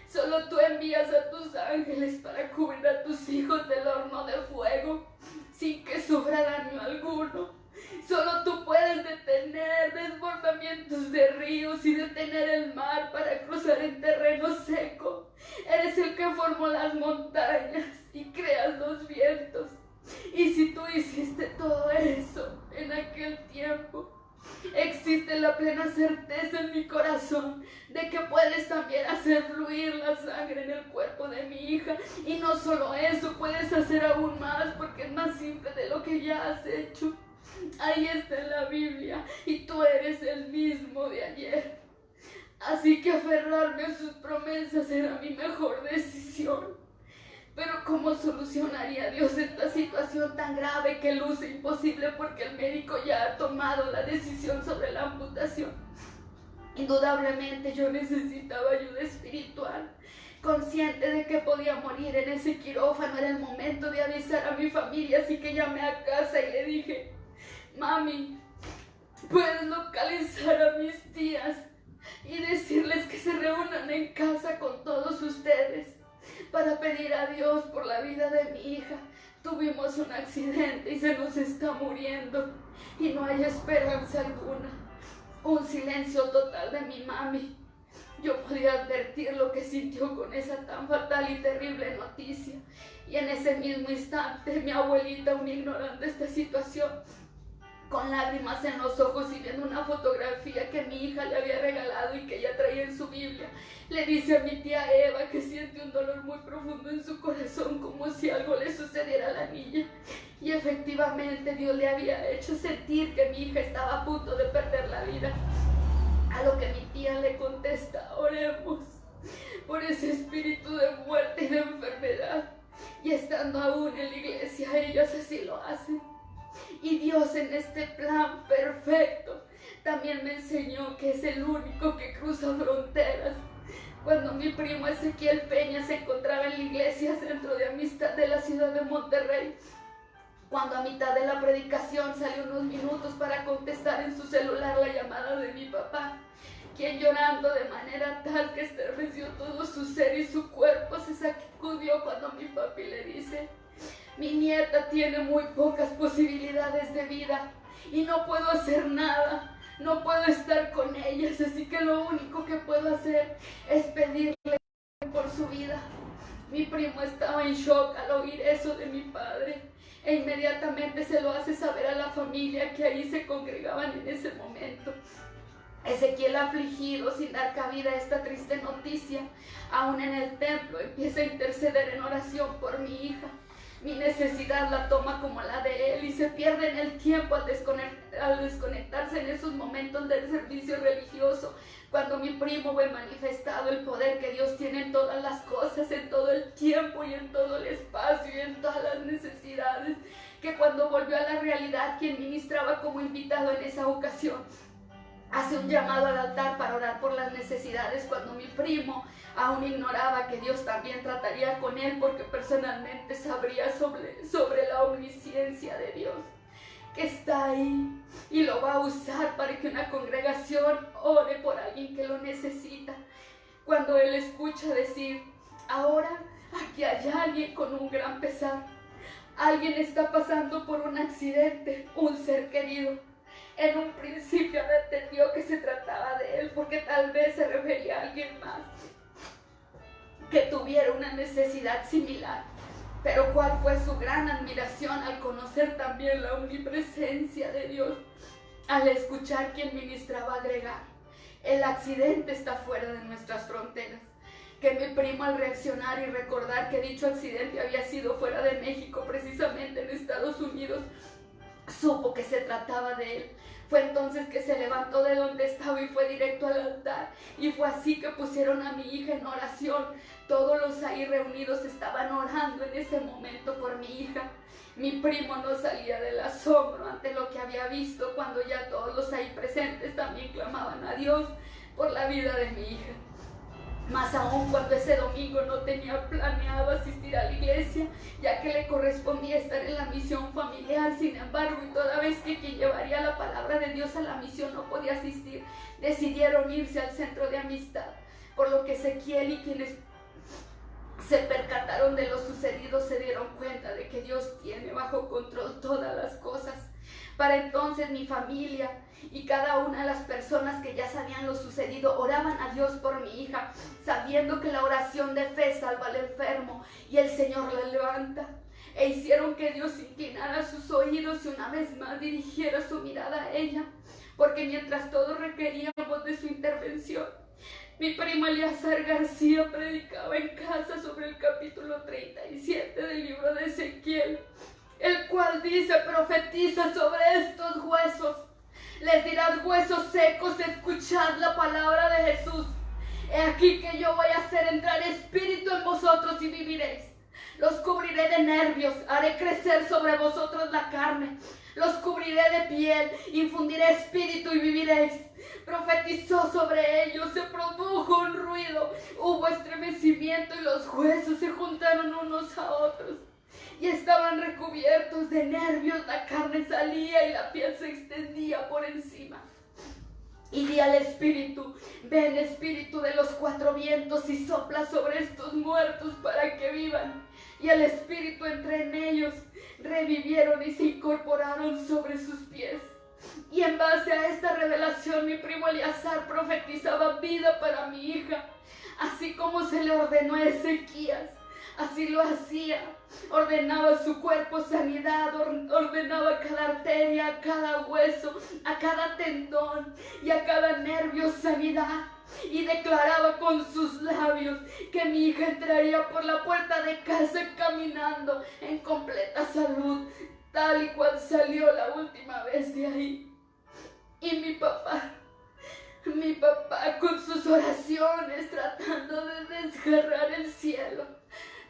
Solo tú envías a tus ángeles para cubrir a tus hijos del horno de fuego sin que sufra daño alguno. Solo tú puedes detener desbordamientos de ríos y detener el mar para cruzar posar en terreno seco. Eres el que formó las montañas y creas los vientos. Y si tú hiciste todo eso en aquel tiempo, existe la plena certeza en mi corazón de que puedes también hacer fluir la sangre en el cuerpo de mi hija. Y no solo eso, puedes hacer aún más, porque es más simple de lo que ya has hecho. Ahí está en la Biblia, y tú eres el mismo de ayer. Así que aferrarme a sus promesas era mi mejor decisión. Pero ¿cómo solucionaría Dios esta situación tan grave que luce imposible porque el médico ya ha tomado la decisión sobre la amputación? Indudablemente yo necesitaba ayuda espiritual. Consciente de que podía morir en ese quirófano, era el momento de avisar a mi familia, así que llamé a casa y le dije: mami, ¿puedes localizar a mis tías y decirles que se reúnan en casa con todos ustedes para pedir a Dios por la vida de mi hija? Tuvimos un accidente y se nos está muriendo y no hay esperanza alguna. Un silencio total de mi mami. Yo podía advertir lo que sintió con esa tan fatal y terrible noticia. Y en ese mismo instante mi abuelita, aún ignorando esta situación, con lágrimas en los ojos y viendo una fotografía que mi hija le había regalado y que ella traía en su Biblia, le dice a mi tía Eva que siente un dolor muy profundo en su corazón, como si algo le sucediera a la niña. Y efectivamente Dios le había hecho sentir que mi hija estaba a punto de perder la vida. A lo que mi tía le contesta: oremos por ese espíritu de muerte y de enfermedad. Y estando aún en la iglesia, ellos así lo hacen. Y Dios, en este plan perfecto, también me enseñó que es el único que cruza fronteras. Cuando mi primo Ezequiel Peña se encontraba en la iglesia Centro de Amistad de la ciudad de Monterrey, cuando a mitad de la predicación salió unos minutos para contestar en su celular la llamada de mi papá, quien, llorando de manera tal que estremeció todo su ser y su cuerpo, se sacudió cuando mi papi le dice: mi nieta tiene muy pocas posibilidades de vida y no puedo hacer nada, no puedo estar con ellas, así que lo único que puedo hacer es pedirle por su vida. Mi primo estaba en shock al oír eso de mi padre e inmediatamente se lo hace saber a la familia que ahí se congregaban en ese momento. Ezequiel, afligido, sin dar cabida a esta triste noticia, aún en el templo empieza a interceder en oración por mi hija. Mi necesidad la toma como la de él y se pierde en el tiempo al desconectarse en esos momentos del servicio religioso, cuando mi primo ve manifestado el poder que Dios tiene en todas las cosas, en todo el tiempo y en todo el espacio y en todas las necesidades, que cuando volvió a la realidad, quien ministraba como invitado en esa ocasión hace un llamado al altar para orar por las necesidades, cuando mi primo aún ignoraba que Dios también trataría con él, porque personalmente sabría sobre la omnisciencia de Dios, que está ahí y lo va a usar para que una congregación ore por alguien que lo necesita. Cuando él escucha decir: ahora aquí hay alguien con un gran pesar, alguien está pasando por un accidente, un ser querido. En un principio no entendió que se trataba de él, porque tal vez se refería a alguien más que tuviera una necesidad similar. Pero cuál fue su gran admiración al conocer también la omnipresencia de Dios, al escuchar quien ministraba agregar: el accidente está fuera de nuestras fronteras. Que mi primo, al reaccionar y recordar que dicho accidente había sido fuera de México, precisamente en Estados Unidos, supo que se trataba de él. Fue entonces que se levantó de donde estaba y fue directo al altar, y fue así que pusieron a mi hija en oración. Todos los ahí reunidos estaban orando en ese momento por mi hija. Mi primo no salía del asombro ante lo que había visto, cuando ya todos los ahí presentes también clamaban a Dios por la vida de mi hija. Más aún cuando ese domingo no tenía planeado asistir a la iglesia, ya que le correspondía estar en la misión familiar. Sin embargo, y toda vez que quien llevaría la palabra de Dios a la misión no podía asistir, decidieron irse al Centro de Amistad, por lo que Ezequiel y quienes se percataron de lo sucedido se dieron cuenta de que Dios tiene bajo control todas las cosas. Para entonces mi familia y cada una de las personas que ya sabían lo sucedido oraban a Dios por mi hija, sabiendo que la oración de fe salva al enfermo y el Señor la levanta. E hicieron que Dios inclinara sus oídos y una vez más dirigiera su mirada a ella, porque mientras todos requeríamos de su intervención, mi primo Eleazar García predicaba en casa sobre el capítulo 37 del libro de Ezequiel, el cual dice: profetiza sobre estos huesos. Les dirás: huesos secos, escuchad la palabra de Jesús. He aquí que yo voy a hacer entrar espíritu en vosotros y viviréis. Los cubriré de nervios, haré crecer sobre vosotros la carne. Los cubriré de piel, infundiré espíritu y viviréis. Profetizó sobre ellos, se produjo un ruido, hubo estremecimiento y los huesos se juntaron unos a otros. Y estaban recubiertos de nervios, la carne salía y la piel se extendía por encima. Y di al espíritu: ven, espíritu de los cuatro vientos, y sopla sobre estos muertos para que vivan. Y el espíritu entró en ellos, revivieron y se incorporaron sobre sus pies. Y en base a esta revelación, mi primo Eleazar profetizaba vida para mi hija, así como se le ordenó a Ezequías. Así lo hacía, ordenaba a su cuerpo sanidad, ordenaba a cada arteria, a cada hueso, a cada tendón y a cada nervio sanidad. Y declaraba con sus labios que mi hija entraría por la puerta de casa caminando en completa salud, tal y cual salió la última vez de ahí. Y mi papá con sus oraciones tratando de desgarrar el cielo,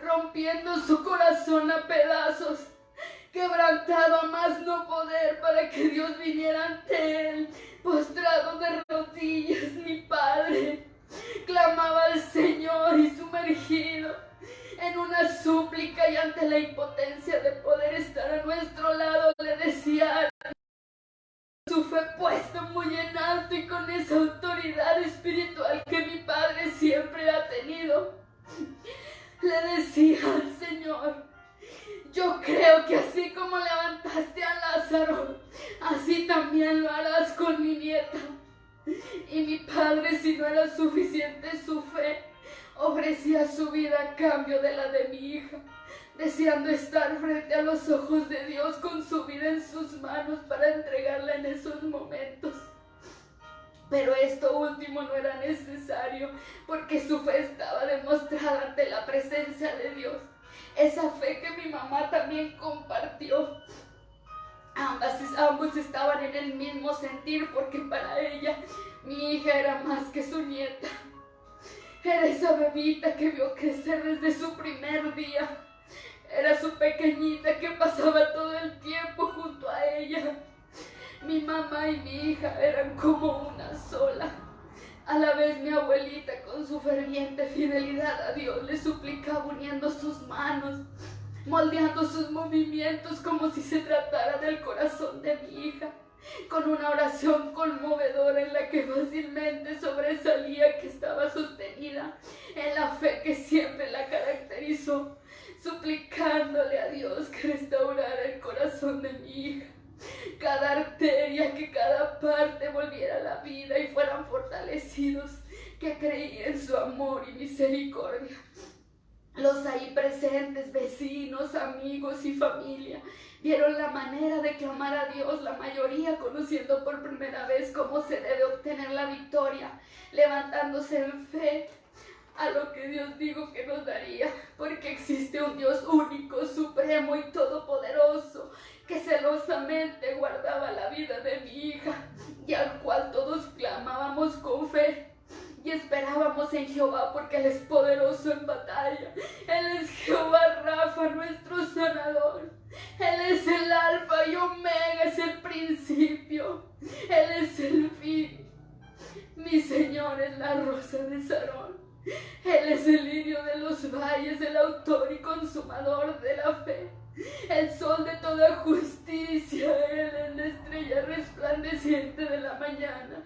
rompiendo su corazón a pedazos, quebrantado a más no poder para que Dios viniera ante él, postrado de rodillas. Mi padre clamaba al Señor y sumergido en una súplica, y ante la impotencia de poder estar a nuestro lado le decía, su fe puesta muy en alto y con esa autoridad espiritual que mi padre siempre ha tenido, le decía al Señor: yo creo que así como levantaste a Lázaro, así también lo harás con mi nieta. Y mi padre, si no era suficiente su fe, ofrecía su vida a cambio de la de mi hija, deseando estar frente a los ojos de Dios con su vida en sus manos para entregarla en esos momentos. Pero esto último no era necesario, porque su fe estaba demostrada ante la presencia de Dios. Esa fe que mi mamá también compartió. Ambos estaban en el mismo sentir, porque para ella mi hija era más que su nieta. Era esa bebita que vio crecer desde su primer día. Era su pequeñita que pasaba todo el tiempo junto a ella. Mi mamá y mi hija eran como una sola. A la vez mi abuelita, con su ferviente fidelidad a Dios, le suplicaba uniendo sus manos, moldeando sus movimientos como si se tratara del corazón de mi hija, con una oración conmovedora en la que fácilmente sobresalía que estaba sostenida en la fe que siempre la caracterizó, suplicándole a Dios que restaurara el corazón de mi hija, cada arteria, que cada parte volviera a la vida y fueran fortalecidos, que creía en su amor y misericordia. Los ahí presentes, vecinos, amigos y familia, vieron la manera de clamar a Dios, la mayoría conociendo por primera vez cómo se debe obtener la victoria, levantándose en fe a lo que Dios dijo que nos daría, porque existe un Dios único, supremo y todopoderoso, que celosamente guardaba la vida de mi hija, y al cual todos clamábamos con fe y esperábamos en Jehová, porque Él es poderoso en batalla. Él es Jehová Rafa, nuestro sanador. Él es el alfa y omega, es el principio, Él es el fin. Mi Señor es la rosa de Sarón. Él es el lirio de los valles, el autor y consumador de la fe, el sol de toda justicia. Él es la estrella resplandeciente de la mañana,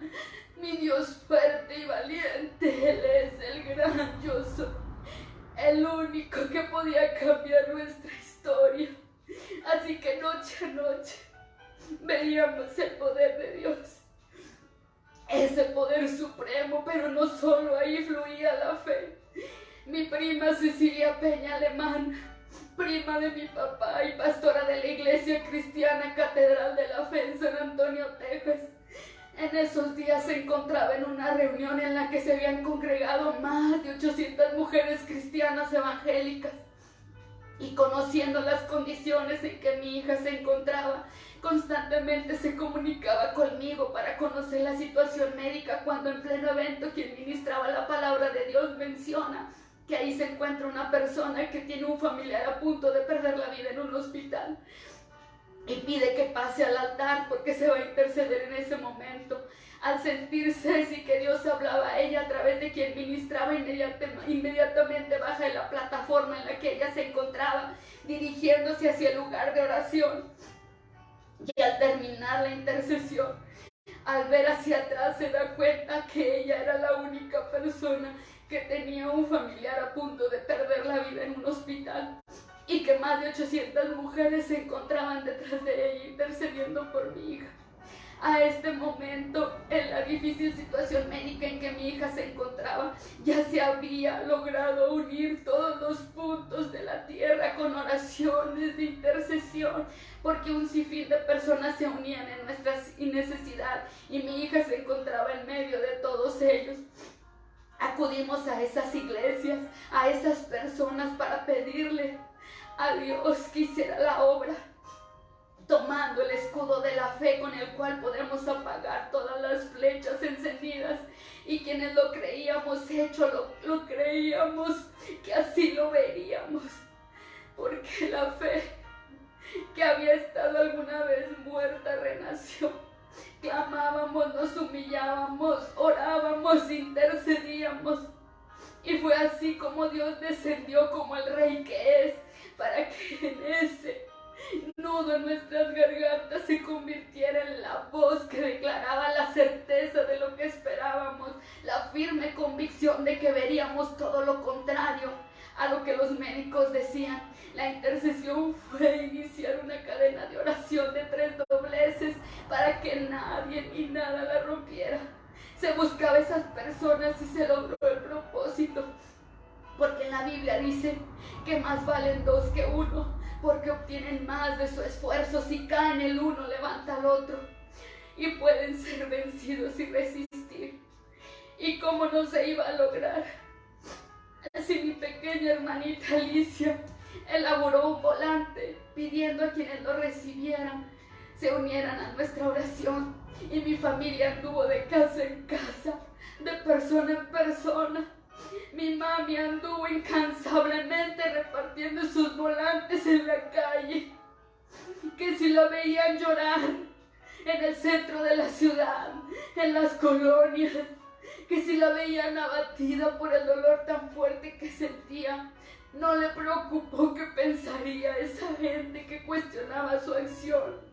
mi Dios fuerte y valiente. Él es el gran yo soy, el único que podía cambiar nuestra historia. Así que noche a noche veíamos el poder de Dios, ese poder supremo, pero no solo ahí fluía la fe. Mi prima Cecilia Peña Alemán, prima de mi papá y pastora de la Iglesia Cristiana Catedral de la Fe en San Antonio, Texas, en esos días se encontraba en una reunión en la que se habían congregado más de 800 mujeres cristianas evangélicas. Y conociendo las condiciones en que mi hija se encontraba, constantemente se comunicaba conmigo para conocer la situación médica, cuando en pleno evento quien ministraba la palabra de Dios menciona que ahí se encuentra una persona que tiene un familiar a punto de perder la vida en un hospital. Y pide que pase al altar porque se va a interceder en ese momento. Al sentirse así que Dios hablaba a ella a través de quien ministraba, inmediatamente baja de la plataforma en la que ella se encontraba, dirigiéndose hacia el lugar de oración. Y al terminar la intercesión, al ver hacia atrás, se da cuenta que ella era la única persona que tenía un familiar a punto de perder la vida en un hospital, y que más de 800 mujeres se encontraban detrás de ella intercediendo por mi hija. A este momento, en la difícil situación médica en que mi hija se encontraba, ya se había logrado unir todos los puntos de la tierra con oraciones de intercesión, porque un sinfín de personas se unían en nuestra necesidad y mi hija se encontraba en medio de todos ellos. Acudimos a esas iglesias, a esas personas para pedirle a Dios que hiciera la obra, tomando el escudo de la fe con el cual podemos apagar todas las flechas encendidas. Y quienes lo creíamos hecho, lo creíamos que así lo veríamos, porque la fe que había estado alguna vez muerta renació. Clamábamos, nos humillábamos, orábamos, intercedíamos, y fue así como Dios descendió como el Rey que es, para que en ese nudo en nuestras gargantas se convirtiera en la voz que declaraba la certeza de lo que esperábamos, la firme convicción de que veríamos todo lo contrario a lo que los médicos decían. La intercesión fue iniciar una cadena de oración de 3 dobleces para que nadie ni nada la rompiera. Se buscaba a esas personas y se logró el propósito, porque en la Biblia dice que más valen 2 que 1, porque obtienen más de su esfuerzo. Si caen el uno, levanta al otro, y pueden ser vencidos y resistir. ¿Y cómo no se iba a lograr? Así mi pequeña hermanita Alicia elaboró un volante pidiendo a quienes lo recibieran se unieran a nuestra oración, y mi familia anduvo de casa en casa, de persona en persona. Mi mami anduvo incansablemente repartiendo sus volantes en la calle, que si la veían llorar en el centro de la ciudad, en las colonias, que si la veían abatida por el dolor tan fuerte que sentía, no le preocupó qué pensaría esa gente que cuestionaba su acción.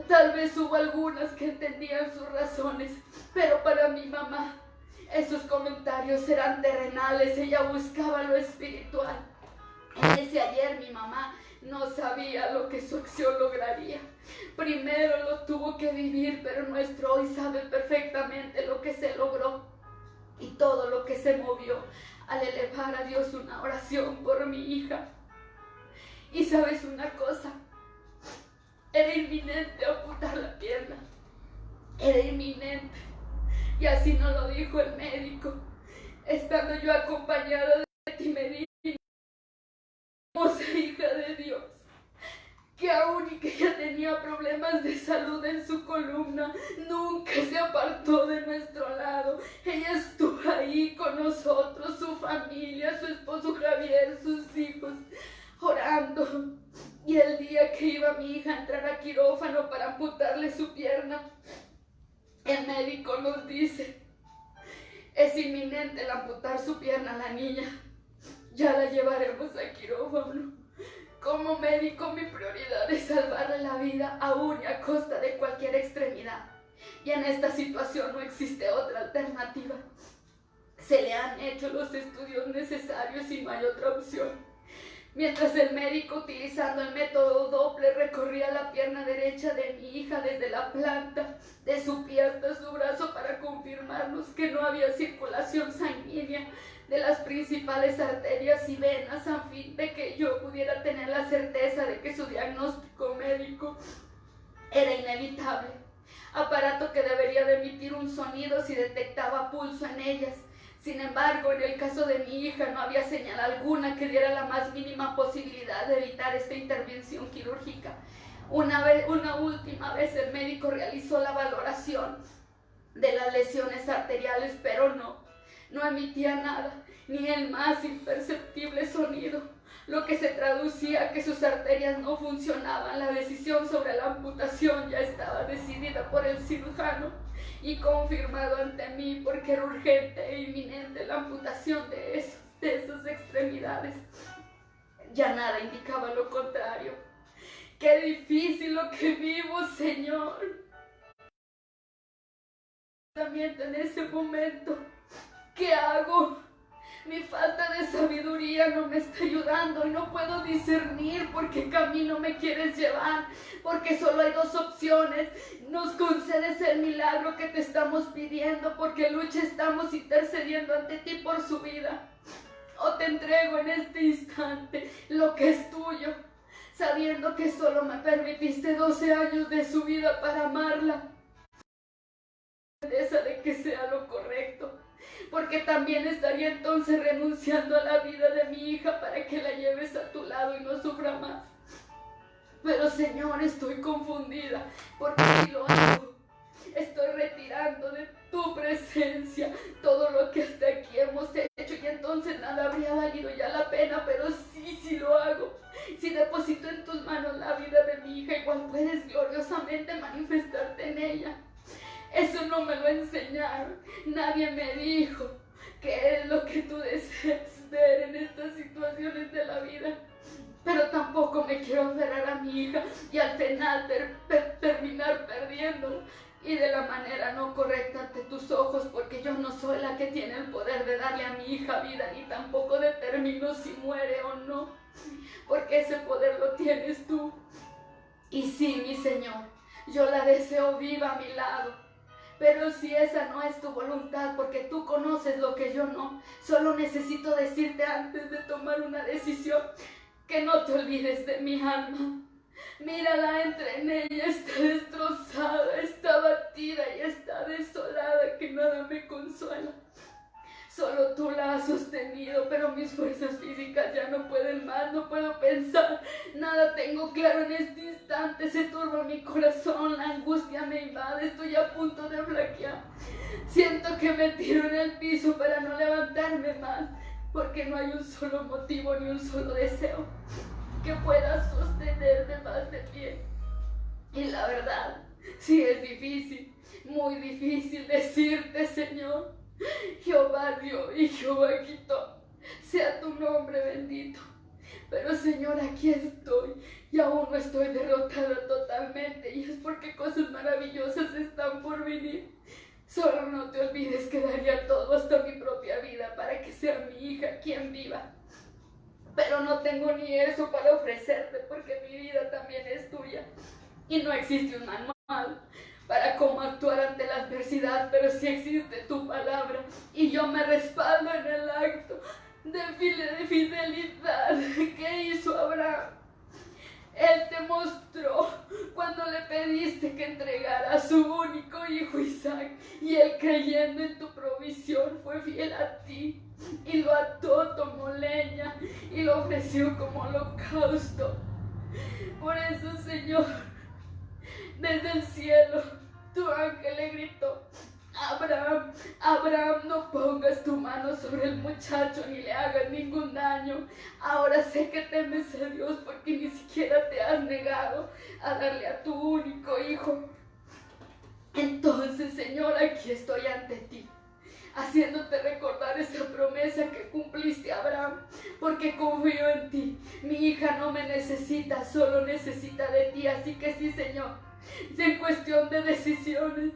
Tal vez hubo algunas que entendían sus razones, pero para mi mamá esos comentarios eran terrenales. Ella buscaba lo espiritual. En ese ayer mi mamá no sabía lo que su acción lograría. Primero lo tuvo que vivir, pero nuestro hoy sabe perfectamente lo que se logró y todo lo que se movió al elevar a Dios una oración por mi hija. Y sabes una cosa, era inminente amputar la pierna, era inminente, y así nos lo dijo el médico. Estando yo acompañada de ti, me dijo, hermosa hija de Dios, que aún y que ella tenía problemas de salud en su columna, nunca se apartó de nuestro lado. Ella estuvo ahí con nosotros, su familia, su esposo Javier, sus hijos, orando. Y el día que iba mi hija a entrar a quirófano para amputarle su pierna, el médico nos dice, es inminente el amputar su pierna a la niña, ya la llevaremos a quirófano. Como médico, mi prioridad es salvarle la vida, aún y a costa de cualquier extremidad. Y en esta situación no existe otra alternativa. Se le han hecho los estudios necesarios y no hay otra opción. Mientras el médico, utilizando el método Doppler, recorría la pierna derecha de mi hija desde la planta de su pie hasta su brazo para confirmarnos que no había circulación sanguínea de las principales arterias y venas, a fin de que yo pudiera tener la certeza de que su diagnóstico médico era inevitable. Aparato que debería de emitir un sonido si detectaba pulso en ellas. Sin embargo, en el caso de mi hija no había señal alguna que diera la más mínima posibilidad de evitar esta intervención quirúrgica. Una última vez el médico realizó la valoración de las lesiones arteriales, pero no emitía nada, ni el más imperceptible sonido, lo que se traducía a que sus arterias no funcionaban. La decisión sobre la amputación ya estaba decidida por el cirujano y confirmado ante mí, porque era urgente e inminente la amputación de esas extremidades. Ya nada indicaba lo contrario. ¡Qué difícil lo que vivo, Señor! En ese momento, ¿qué hago? Mi falta de sabiduría no me está ayudando y no puedo discernir por qué camino me quieres llevar, porque solo hay dos opciones. Nos concedes el milagro que te estamos pidiendo, porque lucha estamos intercediendo ante ti por su vida, o te entrego en este instante lo que es tuyo, sabiendo que solo me permitiste 12 años de su vida para amarla, de que sea lo correcto, porque también estaría entonces renunciando a la vida de mi hija para que la lleves a tu lado y no sufra más. Pero Señor, estoy confundida, porque si lo hago, estoy retirando de tu presencia todo lo que hasta aquí hemos hecho, y entonces nada habría valido ya la pena. Pero si lo hago, si deposito en tus manos la vida de mi hija, igual puedes gloriosamente manifestarte en ella. Eso no me lo enseñaron, nadie me dijo qué es lo que tú deseas ver en estas situaciones de la vida. Pero tampoco me quiero aferrar a mi hija y al final terminar perdiéndola, y de la manera no correcta ante tus ojos, porque yo no soy la que tiene el poder de darle a mi hija vida, ni tampoco determino si muere o no, porque ese poder lo tienes tú. Y sí, mi Señor, yo la deseo viva a mi lado. Pero si esa no es tu voluntad, porque tú conoces lo que yo no, solo necesito decirte antes de tomar una decisión que no te olvides de mi alma. Mírala, entre en ella, está destrozada, está batida y está desolada, que nada me consuela. Solo tú la has sostenido, pero mis fuerzas físicas ya no pueden más, no puedo pensar, nada tengo claro en este instante, se turba mi corazón, la angustia me invade, estoy a punto de flaquear. Siento que me tiro en el piso para no levantarme más, porque no hay un solo motivo ni un solo deseo que pueda sostenerme más de pie. Y la verdad, sí es difícil, muy difícil decirte, Señor: Jehová dio y Jehová quitó, sea tu nombre bendito. Pero Señor, aquí estoy y aún no estoy derrotada totalmente, y es porque cosas maravillosas están por venir. Solo no te olvides que daría todo, hasta mi propia vida, para que sea mi hija quien viva. Pero no tengo ni eso para ofrecerte, porque mi vida también es tuya y no existe un manual para cómo actuar ante la adversidad, pero sí existe tu palabra, y yo me respaldo en el acto de fidelidad que hizo Abraham. Él te mostró cuando le pediste que entregara a su único hijo Isaac, y él, creyendo en tu provisión, fue fiel a ti y lo ató, tomó leña y lo ofreció como holocausto. Por eso, Señor, desde el cielo tu ángel le gritó: Abraham, Abraham, no pongas tu mano sobre el muchacho ni le hagas ningún daño. Ahora sé que temes a Dios, porque ni siquiera te has negado a darle a tu único hijo. Entonces, Señor, aquí estoy ante ti, haciéndote recordar esa promesa que cumpliste a Abraham, porque confío en ti. Mi hija no me necesita, solo necesita de ti. Así que sí, Señor, si en cuestión de decisiones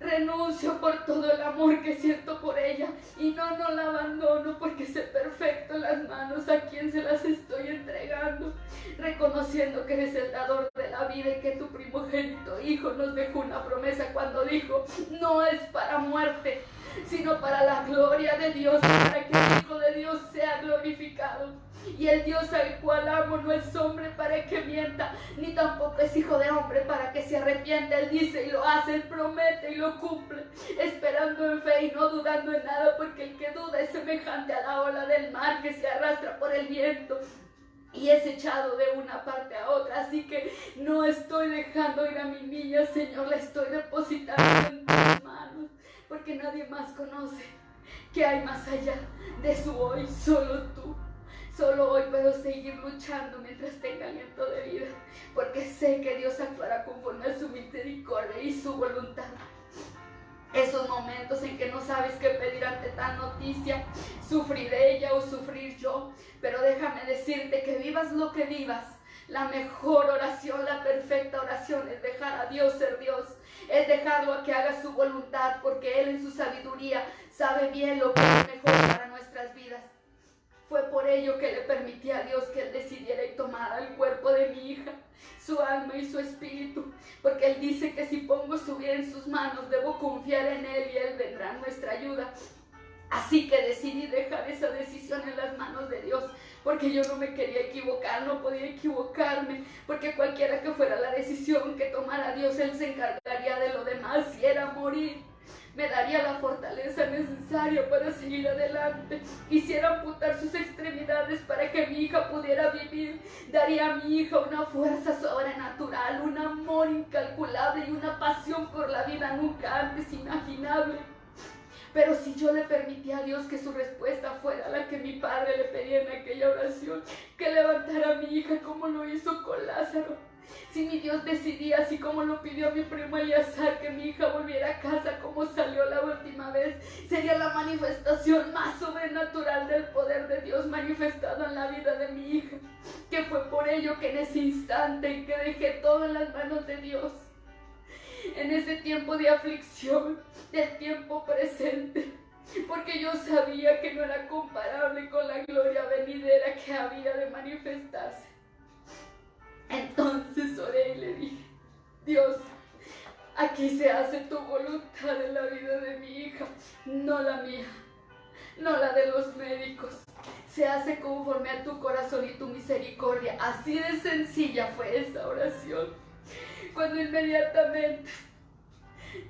renuncio por todo el amor que siento por ella y no la abandono porque sé perfecto en las manos a quien se las estoy entregando, reconociendo que eres el dador de la vida y que tu primogénito hijo nos dejó una promesa cuando dijo: no es para muerte, sino para la gloria de Dios, para que el Hijo de Dios sea glorificado. Y el Dios al cual amo no es hombre para que mienta, ni tampoco es hijo de hombre para que se arrepienta. Él dice y lo hace, Él promete y lo cumple, esperando en fe y no dudando en nada, porque el que duda es semejante a la ola del mar que se arrastra por el viento y es echado de una parte a otra. Así que no estoy dejando ir a mi niña, Señor, la estoy depositando en tus manos, porque nadie más conoce qué hay más allá de su hoy, solo tú. Solo hoy puedo seguir luchando mientras tenga aliento de vida, porque sé que Dios actuará conforme a su misericordia y su voluntad. Esos momentos en que no sabes qué pedir ante tal noticia, sufrir ella o sufrir yo, pero déjame decirte que vivas lo que vivas, la mejor oración, la perfecta oración es dejar a Dios ser Dios, es dejarlo a que haga su voluntad, porque Él en su sabiduría sabe bien lo que es mejor para nuestras vidas. Fue por ello que le permití a Dios que Él decidiera y tomara el cuerpo de mi hija, su alma y su espíritu, porque Él dice que si pongo su vida en sus manos, debo confiar en Él y Él vendrá en nuestra ayuda. Así que decidí dejar esa decisión en las manos de Dios, porque yo no me quería equivocar, no podía equivocarme, porque cualquiera que fuera la decisión que tomara Dios, Él se encargaría de lo demás. Si era morir, me daría la fortaleza necesaria para seguir adelante. Quisiera amputar sus extremidades para que mi hija pudiera vivir. Daría a mi hija una fuerza sobrenatural, un amor incalculable y una pasión por la vida nunca antes imaginable. Pero si yo le permití a Dios que su respuesta fuera la que mi padre le pedía en aquella oración, que levantara a mi hija como lo hizo con Lázaro. Si mi Dios decidía, así como lo pidió mi primo Eleazar, que mi hija volviera a casa como salió la última vez, sería la manifestación más sobrenatural del poder de Dios manifestado en la vida de mi hija. Que fue por ello que en ese instante en que dejé todo en las manos de Dios, en ese tiempo de aflicción, del tiempo presente, porque yo sabía que no era comparable con la gloria venidera que había de manifestarse. Entonces oré y le dije: Dios, aquí se hace tu voluntad en la vida de mi hija, no la mía, no la de los médicos. Se hace conforme a tu corazón y tu misericordia. Así de sencilla fue esa oración. Cuando inmediatamente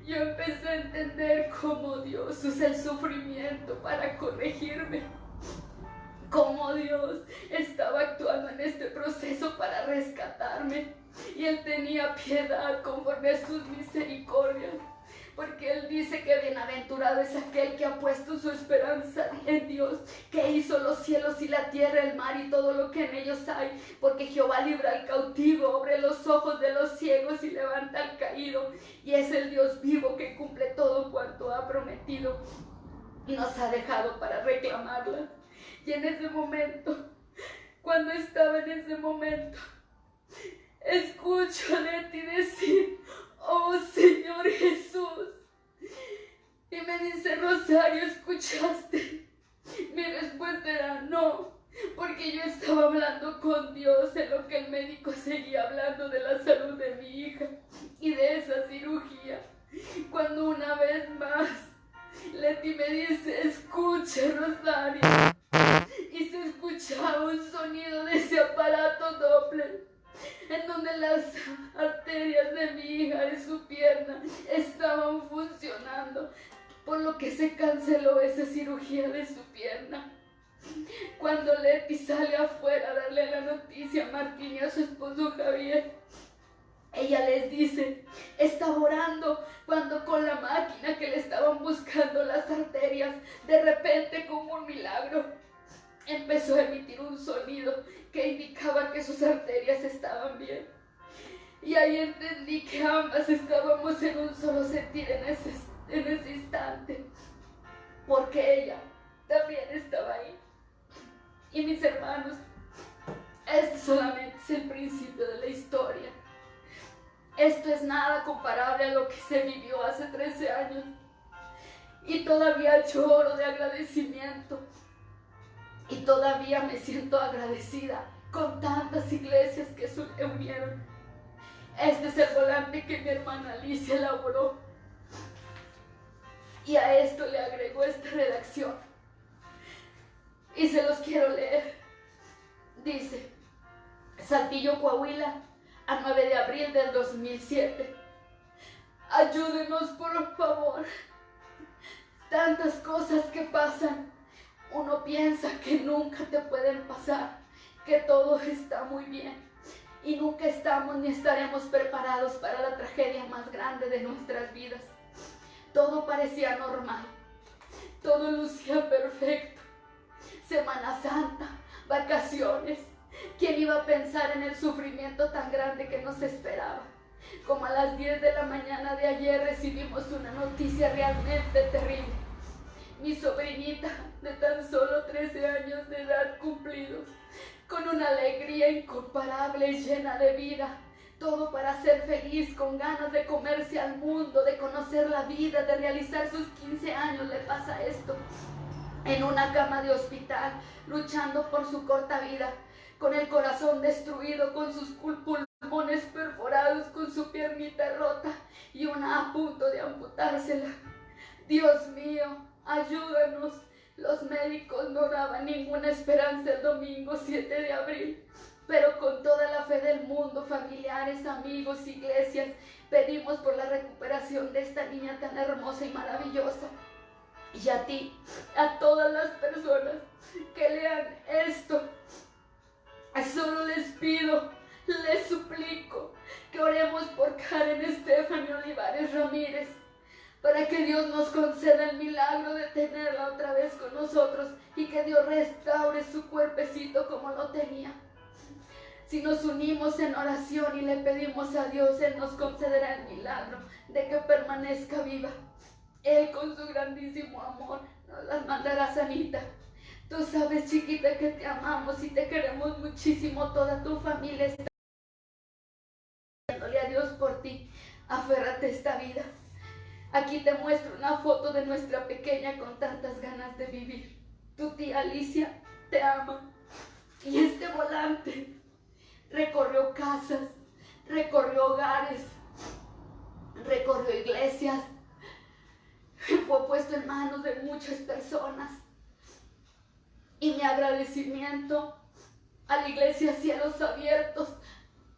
yo empecé a entender cómo Dios usa el sufrimiento para corregirme, cómo Dios estaba actuando en este proceso para rescatarme, y Él tenía piedad conforme a sus misericordias, porque Él dice que bienaventurado es aquel que ha puesto su esperanza en Dios, que hizo los cielos y la tierra, el mar y todo lo que en ellos hay, porque Jehová libra al cautivo, abre los ojos de los ciegos y levanta al caído, y es el Dios vivo que cumple todo cuanto ha prometido y nos ha dejado para reclamarla. Y en ese momento, cuando estaba en ese momento, escucho a Leti decir: oh Señor Jesús. Y me dice: Rosario, ¿escuchaste? Mi respuesta era no, porque yo estaba hablando con Dios en lo que el médico seguía hablando de la salud de mi hija y de esa cirugía. Cuando una vez más Leti me dice: escucha, Rosario. Y se escuchaba un sonido de ese aparato Doppler, en donde las arterias de mi hija, de su pierna, estaban funcionando, por lo que se canceló esa cirugía de su pierna. Cuando Leti sale afuera a darle la noticia a Martín y a su esposo Javier, ella les dice: estaba orando cuando con la máquina que le estaban buscando las arterias, de repente, como un milagro, empezó a emitir un sonido que indicaba que sus arterias estaban bien. Y ahí entendí que ambas estábamos en un solo sentir en ese instante, porque ella también estaba ahí. Y mis hermanos, este solamente es el principio de la historia. Esto es nada comparable a lo que se vivió hace 13 años. Y todavía lloro de agradecimiento. Y todavía me siento agradecida con tantas iglesias que se unieron. Este es el volante que mi hermana Alicia elaboró. Y a esto le agregó esta redacción. Y se los quiero leer. Dice: Saltillo, Coahuila, a 9 de abril del 2007. Ayúdenos, por favor. Tantas cosas que pasan. Uno piensa que nunca te pueden pasar, que todo está muy bien. Y nunca estamos ni estaremos preparados para la tragedia más grande de nuestras vidas. Todo parecía normal. Todo lucía perfecto. Semana Santa, vacaciones. ¿Quién iba a pensar en el sufrimiento tan grande que nos esperaba? Como a las 10 de la mañana de ayer recibimos una noticia realmente terrible. Mi sobrinita, de tan solo 13 años de edad cumplidos, con una alegría incomparable y llena de vida, todo para ser feliz, con ganas de comerse al mundo, de conocer la vida, de realizar sus 15 años, le pasa esto. En una cama de hospital, luchando por su corta vida, con el corazón destruido, con sus pulmones perforados, con su piernita rota y una a punto de amputársela. Dios mío, ayúdanos. Los médicos no daban ninguna esperanza el domingo 7 de abril, pero con toda la fe del mundo, familiares, amigos, iglesias, pedimos por la recuperación de esta niña tan hermosa y maravillosa. Y a ti, a todas las personas que lean esto, solo les pido, les suplico que oremos por Karen Stephanie Olivares Ramírez, para que Dios nos conceda el milagro de tenerla otra vez con nosotros y que Dios restaure su cuerpecito como lo tenía. Si nos unimos en oración y le pedimos a Dios, Él nos concederá el milagro de que permanezca viva. Él, con su grandísimo amor, nos las mandará sanita. Tú sabes, chiquita, que te amamos y te queremos muchísimo. Toda tu familia está pidiéndole a Dios por ti. Aférrate a esta vida. Aquí te muestro una foto de nuestra pequeña con tantas ganas de vivir. Tu tía Alicia te ama. Y este volante recorrió casas, recorrió hogares, recorrió iglesias, fue puesto en manos de muchas personas. Y mi agradecimiento a la iglesia Cielos Abiertos,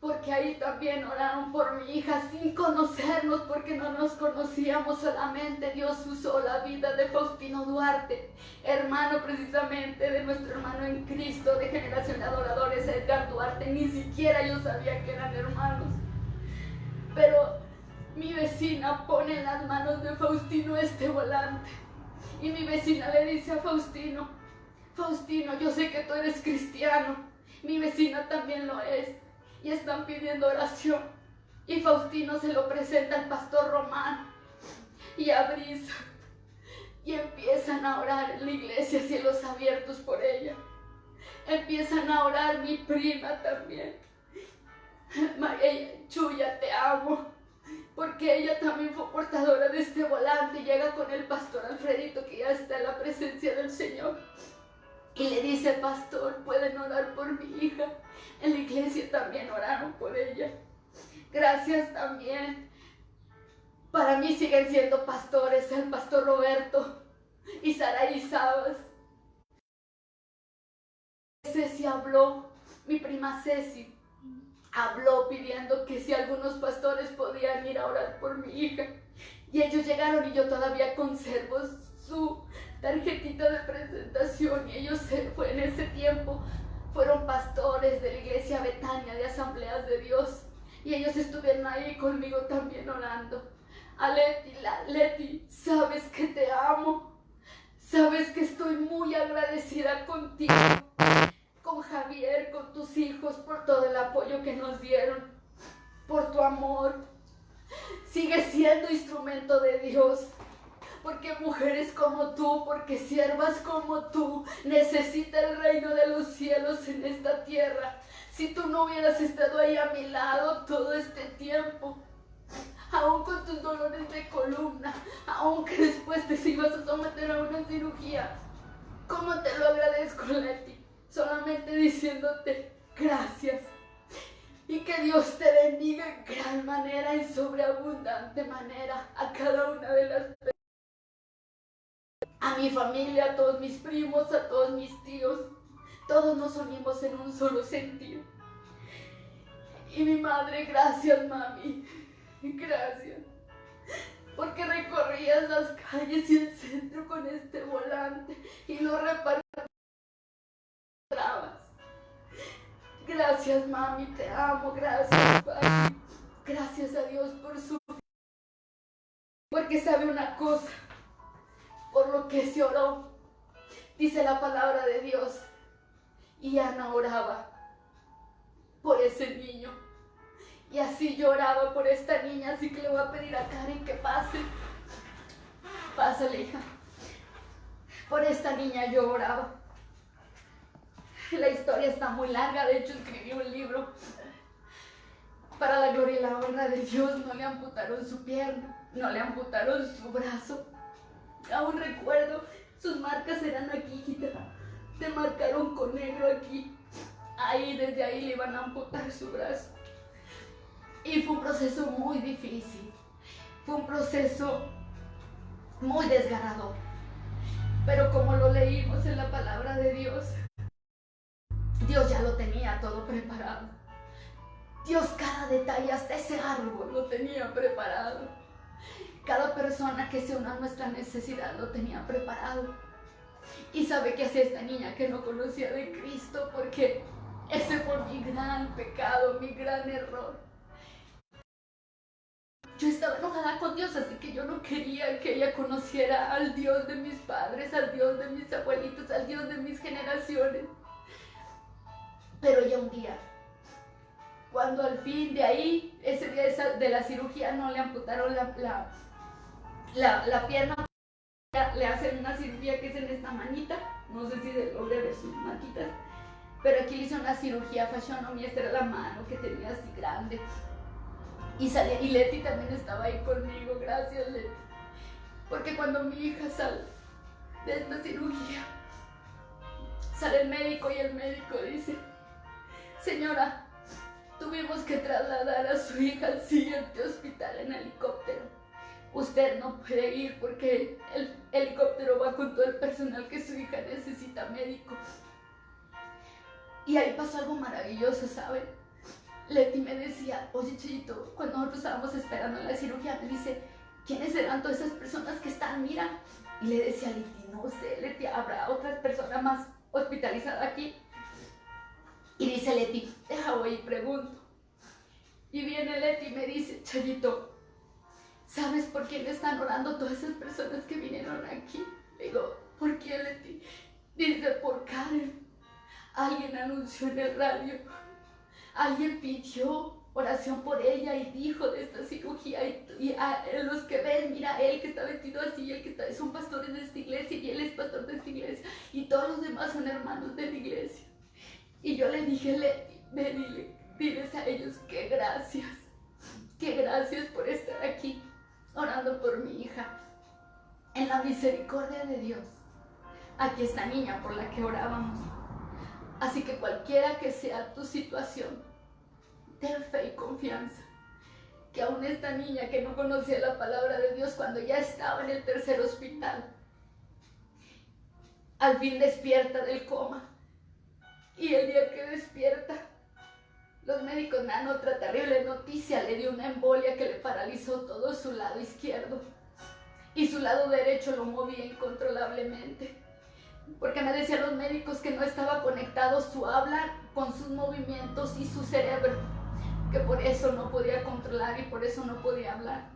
porque ahí también oraron por mi hija sin conocernos, porque no nos conocíamos. Solamente Dios usó la vida de Faustino Duarte, hermano precisamente de nuestro hermano en Cristo de Generación de Adoradores, Edgar Duarte. Ni siquiera yo sabía que eran hermanos, pero mi vecina pone en las manos de Faustino este volante y mi vecina le dice a Faustino: Faustino, yo sé que tú eres cristiano, mi vecina también lo es, y están pidiendo oración. Y Faustino se lo presenta al pastor Román y a Brisa, y empiezan a orar en la iglesia Cielos Abiertos por ella. Empiezan a orar mi prima también, Chuya, te amo, porque ella también fue portadora de este volante. Y llega con el pastor Alfredito, que ya está en la presencia del Señor, y le dice: pastor, ¿pueden orar por mi hija? En la iglesia también oraron por ella. Gracias también. Para mí siguen siendo pastores el pastor Roberto y Saraí Sabas. Ceci habló, mi prima Ceci habló pidiendo que si algunos pastores podían ir a orar por mi hija. Y ellos llegaron y yo todavía conservo su tarjetita de presentación. Y ellos en ese tiempo fueron pastores de la iglesia Betania de Asambleas de Dios. Y ellos estuvieron ahí conmigo también orando. A Leti, sabes que te amo. Sabes que estoy muy agradecida contigo, con Javier, con tus hijos, por todo el apoyo que nos dieron, por tu amor. Sigue siendo instrumento de Dios, porque mujeres como tú, porque siervas como tú, necesita el reino de los cielos en esta tierra. Si tú no hubieras estado ahí a mi lado todo este tiempo, aún con tus dolores de columna, aún que después te ibas a someter a una cirugía. ¿Cómo te lo agradezco, Leti? Solamente diciéndote gracias. Y que Dios te bendiga en gran manera, en sobreabundante manera, a cada una de las personas. A mi familia, a todos mis primos, a todos mis tíos. Todos nos unimos en un solo sentido. Y mi madre, gracias, mami. Gracias. Porque recorrías las calles y el centro con este volante y lo reparabas. Gracias, mami, te amo. Gracias, papi. Gracias a Dios por su... Porque sabe una cosa, por lo que se oró, dice la palabra de Dios, y Ana oraba por ese niño. Y así lloraba por esta niña, así que le voy a pedir a Karen que pase. Pásale, hija. Por esta niña yo oraba. La historia está muy larga, de hecho escribí un libro. Para la gloria y la honra de Dios, no le amputaron su pierna, no le amputaron su brazo. Aún recuerdo, sus marcas eran aquí, hijita. Te marcaron con negro aquí. Ahí, desde ahí le iban a amputar su brazo. Y fue un proceso muy difícil. Fue un proceso muy desgarrador. Pero como lo leímos en la palabra de Dios, Dios ya lo tenía todo preparado. Dios cada detalle, hasta ese árbol lo tenía preparado. Cada persona que se una a nuestra necesidad lo tenía preparado. Y sabe qué hacía esta niña que no conocía de Cristo, porque ese fue mi gran pecado, mi gran error. Yo estaba enojada con Dios, así que yo no quería que ella conociera al Dios de mis padres, al Dios de mis abuelitos, al Dios de mis generaciones. Pero ya un día, cuando al fin de ahí, ese día de la cirugía, no le amputaron la pierna, le hacen una cirugía que es en esta manita, no sé si se logra ver sus manitas, pero aquí le hizo una cirugía fascionomía, esta era la mano que tenía así grande. Y Leti también estaba ahí conmigo, gracias Leti. Porque cuando mi hija sale de esta cirugía, sale el médico y el médico dice: señora, tuvimos que trasladar a su hija al siguiente hospital en helicóptero. Usted no puede ir porque el helicóptero va con todo el personal que su hija necesita médico. Y ahí pasó algo maravilloso, ¿saben? Leti me decía: oye, Chillito, cuando nosotros estábamos esperando la cirugía, me dice: ¿quiénes serán todas esas personas que están? Mira. Y le decía a Leti: no sé, Leti, ¿habrá otra persona más hospitalizada aquí? Y dice Leti: deja, voy y pregunto. Y viene Leti y me dice: Chayito, ¿sabes por quién están orando todas esas personas que vinieron aquí? Le digo: ¿por qué, Leti? Dice: por Karen. Alguien anunció en el radio. Alguien pidió oración por ella y dijo de esta cirugía, y a los que ven, mira, él que está vestido así, el que está, son pastores de esta iglesia y él es pastor de esta iglesia y todos los demás son hermanos de la iglesia. Y yo le dije: Leti, ven y diles a ellos que gracias por estar aquí orando por mi hija. En la misericordia de Dios, aquí está niña por la que orábamos. Así que cualquiera que sea tu situación, ten fe y confianza. Que aún esta niña que no conocía la palabra de Dios, cuando ya estaba en el tercer hospital, al fin despierta del coma. Y el día que despierta, los médicos me dan otra terrible noticia: le dio una embolia que le paralizó todo su lado izquierdo. Y su lado derecho lo movía incontrolablemente. Porque me decían los médicos que no estaba conectado su habla con sus movimientos y su cerebro, que por eso no podía controlar y por eso no podía hablar.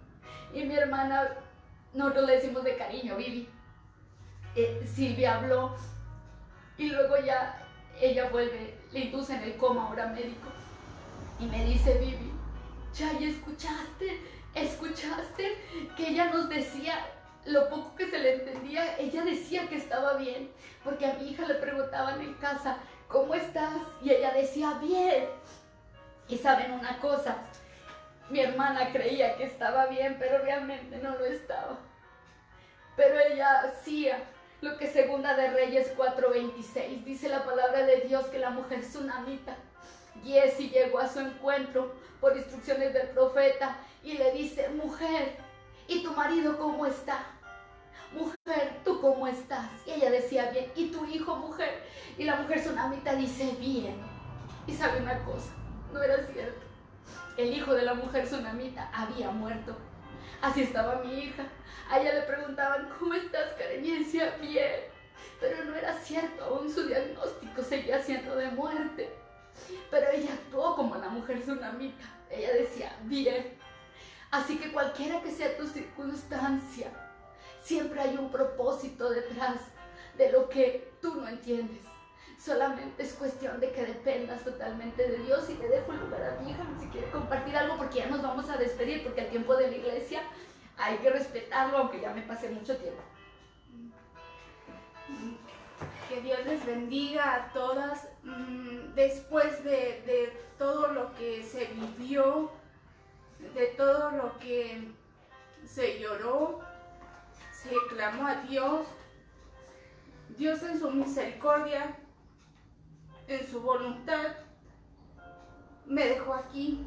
Y mi hermana, nosotros le decimos de cariño Vivi, Silvia habló y luego ya ella vuelve, le induce en el coma ahora médico y me dice: Vivi, Chay, ¿escuchaste que ella nos decía? Lo poco que se le entendía, ella decía que estaba bien, porque a mi hija le preguntaban en casa: ¿cómo estás? Y ella decía: bien. Y saben una cosa, Mi hermana creía que estaba bien, pero realmente no lo estaba. Pero ella hacía lo que Segunda de Reyes 4:26 dice la palabra de Dios, que la mujer sunamita, Giezi, llegó a su encuentro por instrucciones del profeta y le dice: mujer, ¿y tu marido cómo está? Mujer, ¿tú cómo estás? Y ella decía: bien. ¿Y tu hijo, mujer? Y la mujer sunamita dice: bien. Y sabe una cosa, no era cierto. El hijo de la mujer sunamita había muerto. Así estaba mi hija. A ella le preguntaban: ¿cómo estás, Karen? Y decía: bien. Pero no era cierto, aún su diagnóstico seguía siendo de muerte. Pero ella actuó como la mujer sunamita. Ella decía: bien. Así que cualquiera que sea tu circunstancia, siempre hay un propósito detrás de lo que tú no entiendes. Solamente es cuestión de que dependas totalmente de Dios. Y le dejo el lugar a mi hija si quiere compartir algo, porque ya nos vamos a despedir, porque el tiempo de la iglesia hay que respetarlo, aunque ya me pasé mucho tiempo. Que Dios les bendiga a todas. Después de todo lo que se vivió, de todo lo que se lloró, se clamó a Dios, Dios en su misericordia, en su voluntad, me dejó aquí.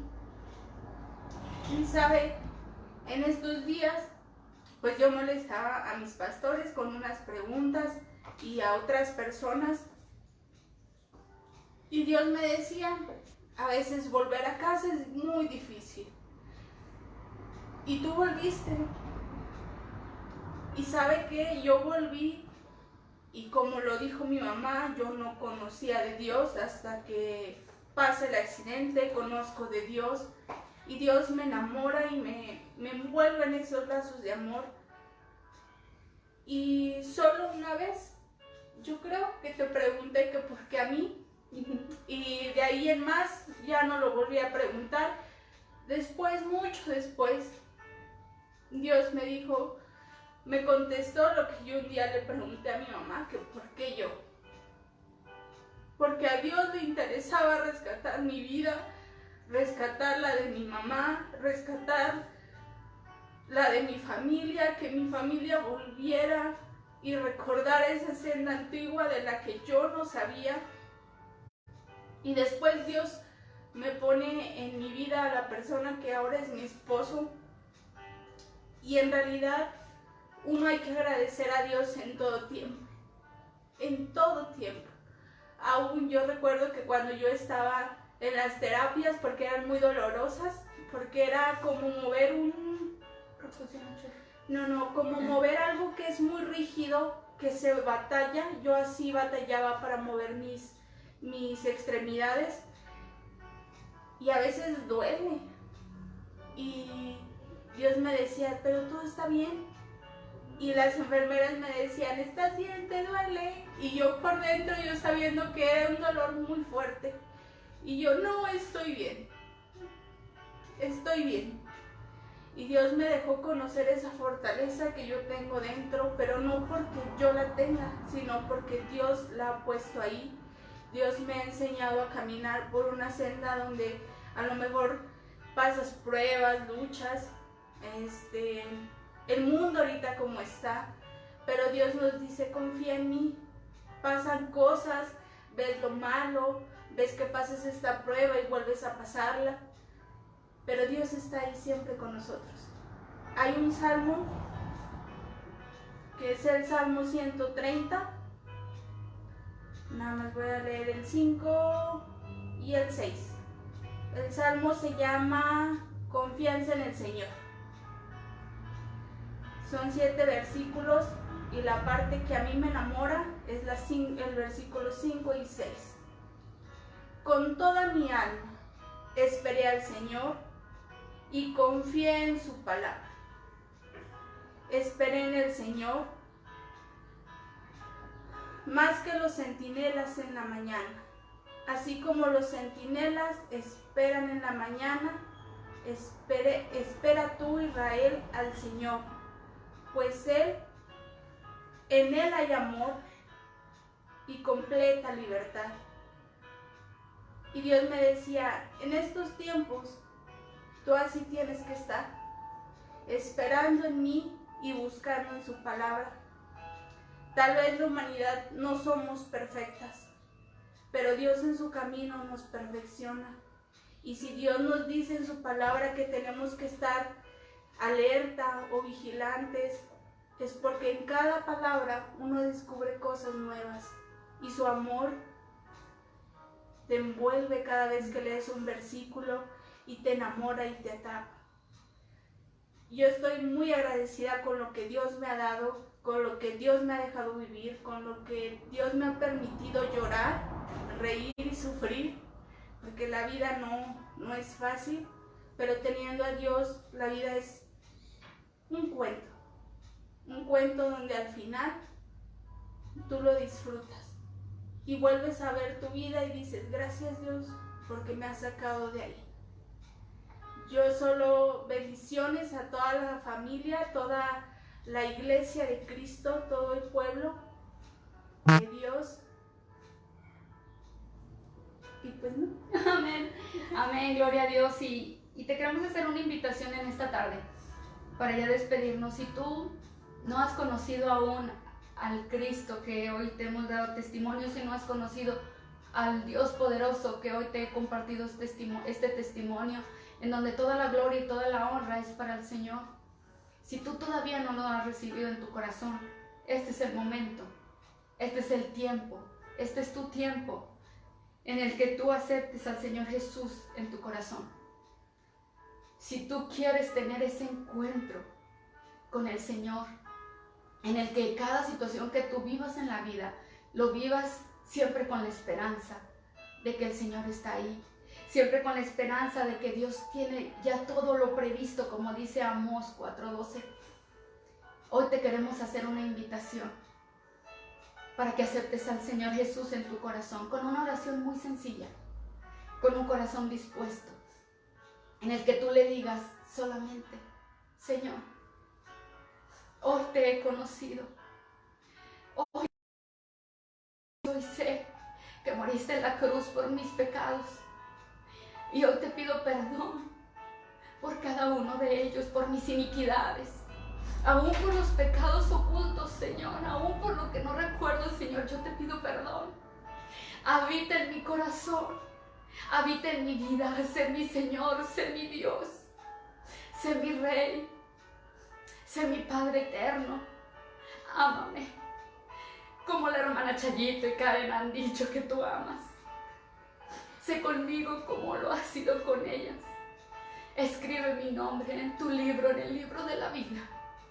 Y sabe, en estos días, pues yo molestaba a mis pastores con unas preguntas y a otras personas. Y Dios me decía: a veces volver a casa es muy difícil. Y tú volviste. Y sabe que yo volví, y como lo dijo mi mamá, yo no conocía de Dios hasta que pasa el accidente, conozco de Dios. Y Dios me enamora y me envuelve en esos lazos de amor. Y solo una vez, yo creo que te pregunté que por qué a mí. Y de ahí en más ya no lo volví a preguntar. Después, mucho después, Dios me dijo, me contestó lo que yo un día le pregunté a mi mamá, que por qué yo. Porque a Dios le interesaba rescatar mi vida, rescatar la de mi mamá, rescatar la de mi familia, que mi familia volviera y recordar esa senda antigua de la que yo no sabía. Y después Dios me pone en mi vida a la persona que ahora es mi esposo. Y en realidad uno hay que agradecer a Dios en todo tiempo. En todo tiempo. Aún yo recuerdo que cuando yo estaba en las terapias, porque eran muy dolorosas, porque era como mover como mover algo que es muy rígido, que se batalla. Yo así batallaba para mover mis extremidades, y a veces duele. Y Dios me decía, pero todo está bien. Y las enfermeras me decían, ¿estás bien? ¿Te duele? Y yo por dentro, yo sabiendo que era un dolor muy fuerte. Y yo, no, estoy bien. Estoy bien. Y Dios me dejó conocer esa fortaleza que yo tengo dentro, pero no porque yo la tenga, sino porque Dios la ha puesto ahí. Dios me ha enseñado a caminar por una senda donde a lo mejor pasas pruebas, luchas, el mundo ahorita como está, pero Dios nos dice, confía en mí. Pasan cosas, ves lo malo, ves que pasas esta prueba y vuelves a pasarla, pero Dios está ahí siempre con nosotros. Hay un salmo, que es el Salmo 130, nada más voy a leer el 5 y el 6. El salmo se llama Confianza en el Señor. Son 7 versículos y la parte que a mí me enamora es el versículo 5 y 6. Con toda mi alma esperé al Señor y confié en su palabra. Esperé en el Señor más que los centinelas en la mañana. Así como los centinelas esperan en la mañana, espera tú, Israel, al Señor, pues en Él hay amor y completa libertad. Y Dios me decía, en estos tiempos Tú así tienes que estar, esperando en mí y buscando en su palabra. Tal vez la humanidad no somos perfectas, pero Dios en su camino nos perfecciona. Y si Dios nos dice en su palabra que tenemos que estar alerta o vigilantes, es porque en cada palabra uno descubre cosas nuevas y su amor te envuelve cada vez que lees un versículo y te enamora y te atrapa. Yo estoy muy agradecida con lo que Dios me ha dado, con lo que Dios me ha dejado vivir, con lo que Dios me ha permitido llorar, reír y sufrir, porque la vida no es fácil, pero teniendo a Dios la vida es un cuento donde al final tú lo disfrutas y vuelves a ver tu vida y dices, gracias Dios porque me has sacado de ahí. Yo solo bendiciones a toda la familia, toda la iglesia de Cristo, todo el pueblo de Dios. Y pues no. Amén, amén, gloria a Dios. Y te queremos hacer una invitación en esta tarde para ya despedirnos. Si tú no has conocido aún al Cristo que hoy te hemos dado testimonio, si no has conocido al Dios poderoso que hoy te he compartido este testimonio, en donde toda la gloria y toda la honra es para el Señor. Si tú todavía no lo has recibido en tu corazón, este es el momento, este es el tiempo, este es tu tiempo en el que tú aceptes al Señor Jesús en tu corazón. Si tú quieres tener ese encuentro con el Señor, en el que cada situación que tú vivas en la vida, lo vivas siempre con la esperanza de que el Señor está ahí, siempre con la esperanza de que Dios tiene ya todo lo previsto, como dice Amós 4:12. Hoy te queremos hacer una invitación para que aceptes al Señor Jesús en tu corazón, con una oración muy sencilla, con un corazón dispuesto, en el que tú le digas solamente, Señor, hoy te he conocido, hoy sé que moriste en la cruz por mis pecados, y hoy te pido perdón por cada uno de ellos, por mis iniquidades, aún por los pecados ocultos, Señor, aún por lo que no recuerdo, Señor, yo te pido perdón. Habita en mi corazón, habita en mi vida, sé mi Señor, sé mi Dios, sé mi Rey, sé mi Padre eterno. Ámame, como la hermana Chayito y Karen han dicho que tú amas. Sé conmigo como lo has sido con ellas. Escribe mi nombre en tu libro, en el libro de la vida,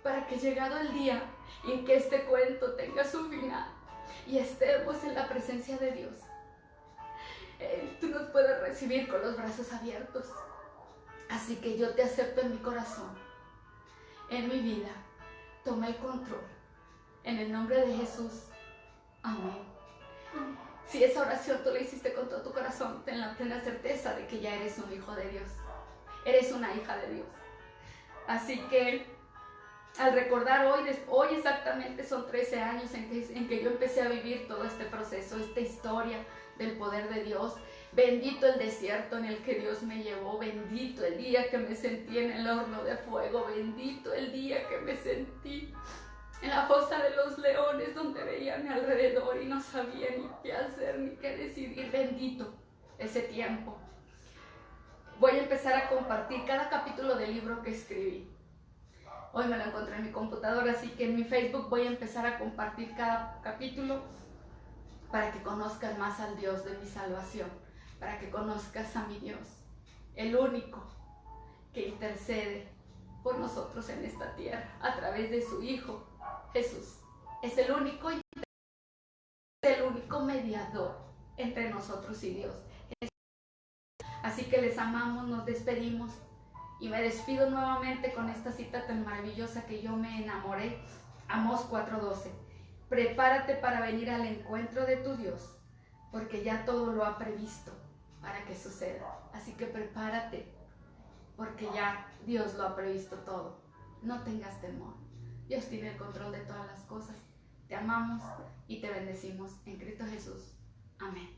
para que llegado el día en que este cuento tenga su final y estemos en la presencia de Dios, tú nos puedes recibir con los brazos abiertos. Así que yo te acepto en mi corazón, en mi vida. Toma el control. En el nombre de Jesús. Amén. Si esa oración tú la hiciste con todo tu corazón, ten la plena certeza de que ya eres un hijo de Dios. Eres una hija de Dios. Así que al recordar hoy exactamente son 13 años en que yo empecé a vivir todo este proceso, esta historia del poder de Dios. Bendito el desierto en el que Dios me llevó, bendito el día que me sentí en el horno de fuego, bendito el día que me sentí en la fosa de los leones, donde veía a mi alrededor y no sabía ni qué hacer ni qué decidir. Bendito ese tiempo. Voy a empezar a compartir cada capítulo del libro que escribí. Hoy me lo encontré en mi computadora, así que en mi Facebook voy a empezar a compartir cada capítulo para que conozcan más al Dios de mi salvación, para que conozcas a mi Dios, el único que intercede por nosotros en esta tierra a través de su Hijo Jesús. Es el único mediador entre nosotros y Dios. Así que les amamos, nos despedimos y me despido nuevamente con esta cita tan maravillosa que yo me enamoré. Amós 4:12. Prepárate para venir al encuentro de tu Dios, porque ya todo lo ha previsto para que suceda. Así que prepárate, porque ya Dios lo ha previsto todo. No tengas temor. Dios tiene el control de todas las cosas. Te amamos y te bendecimos en Cristo Jesús. Amén.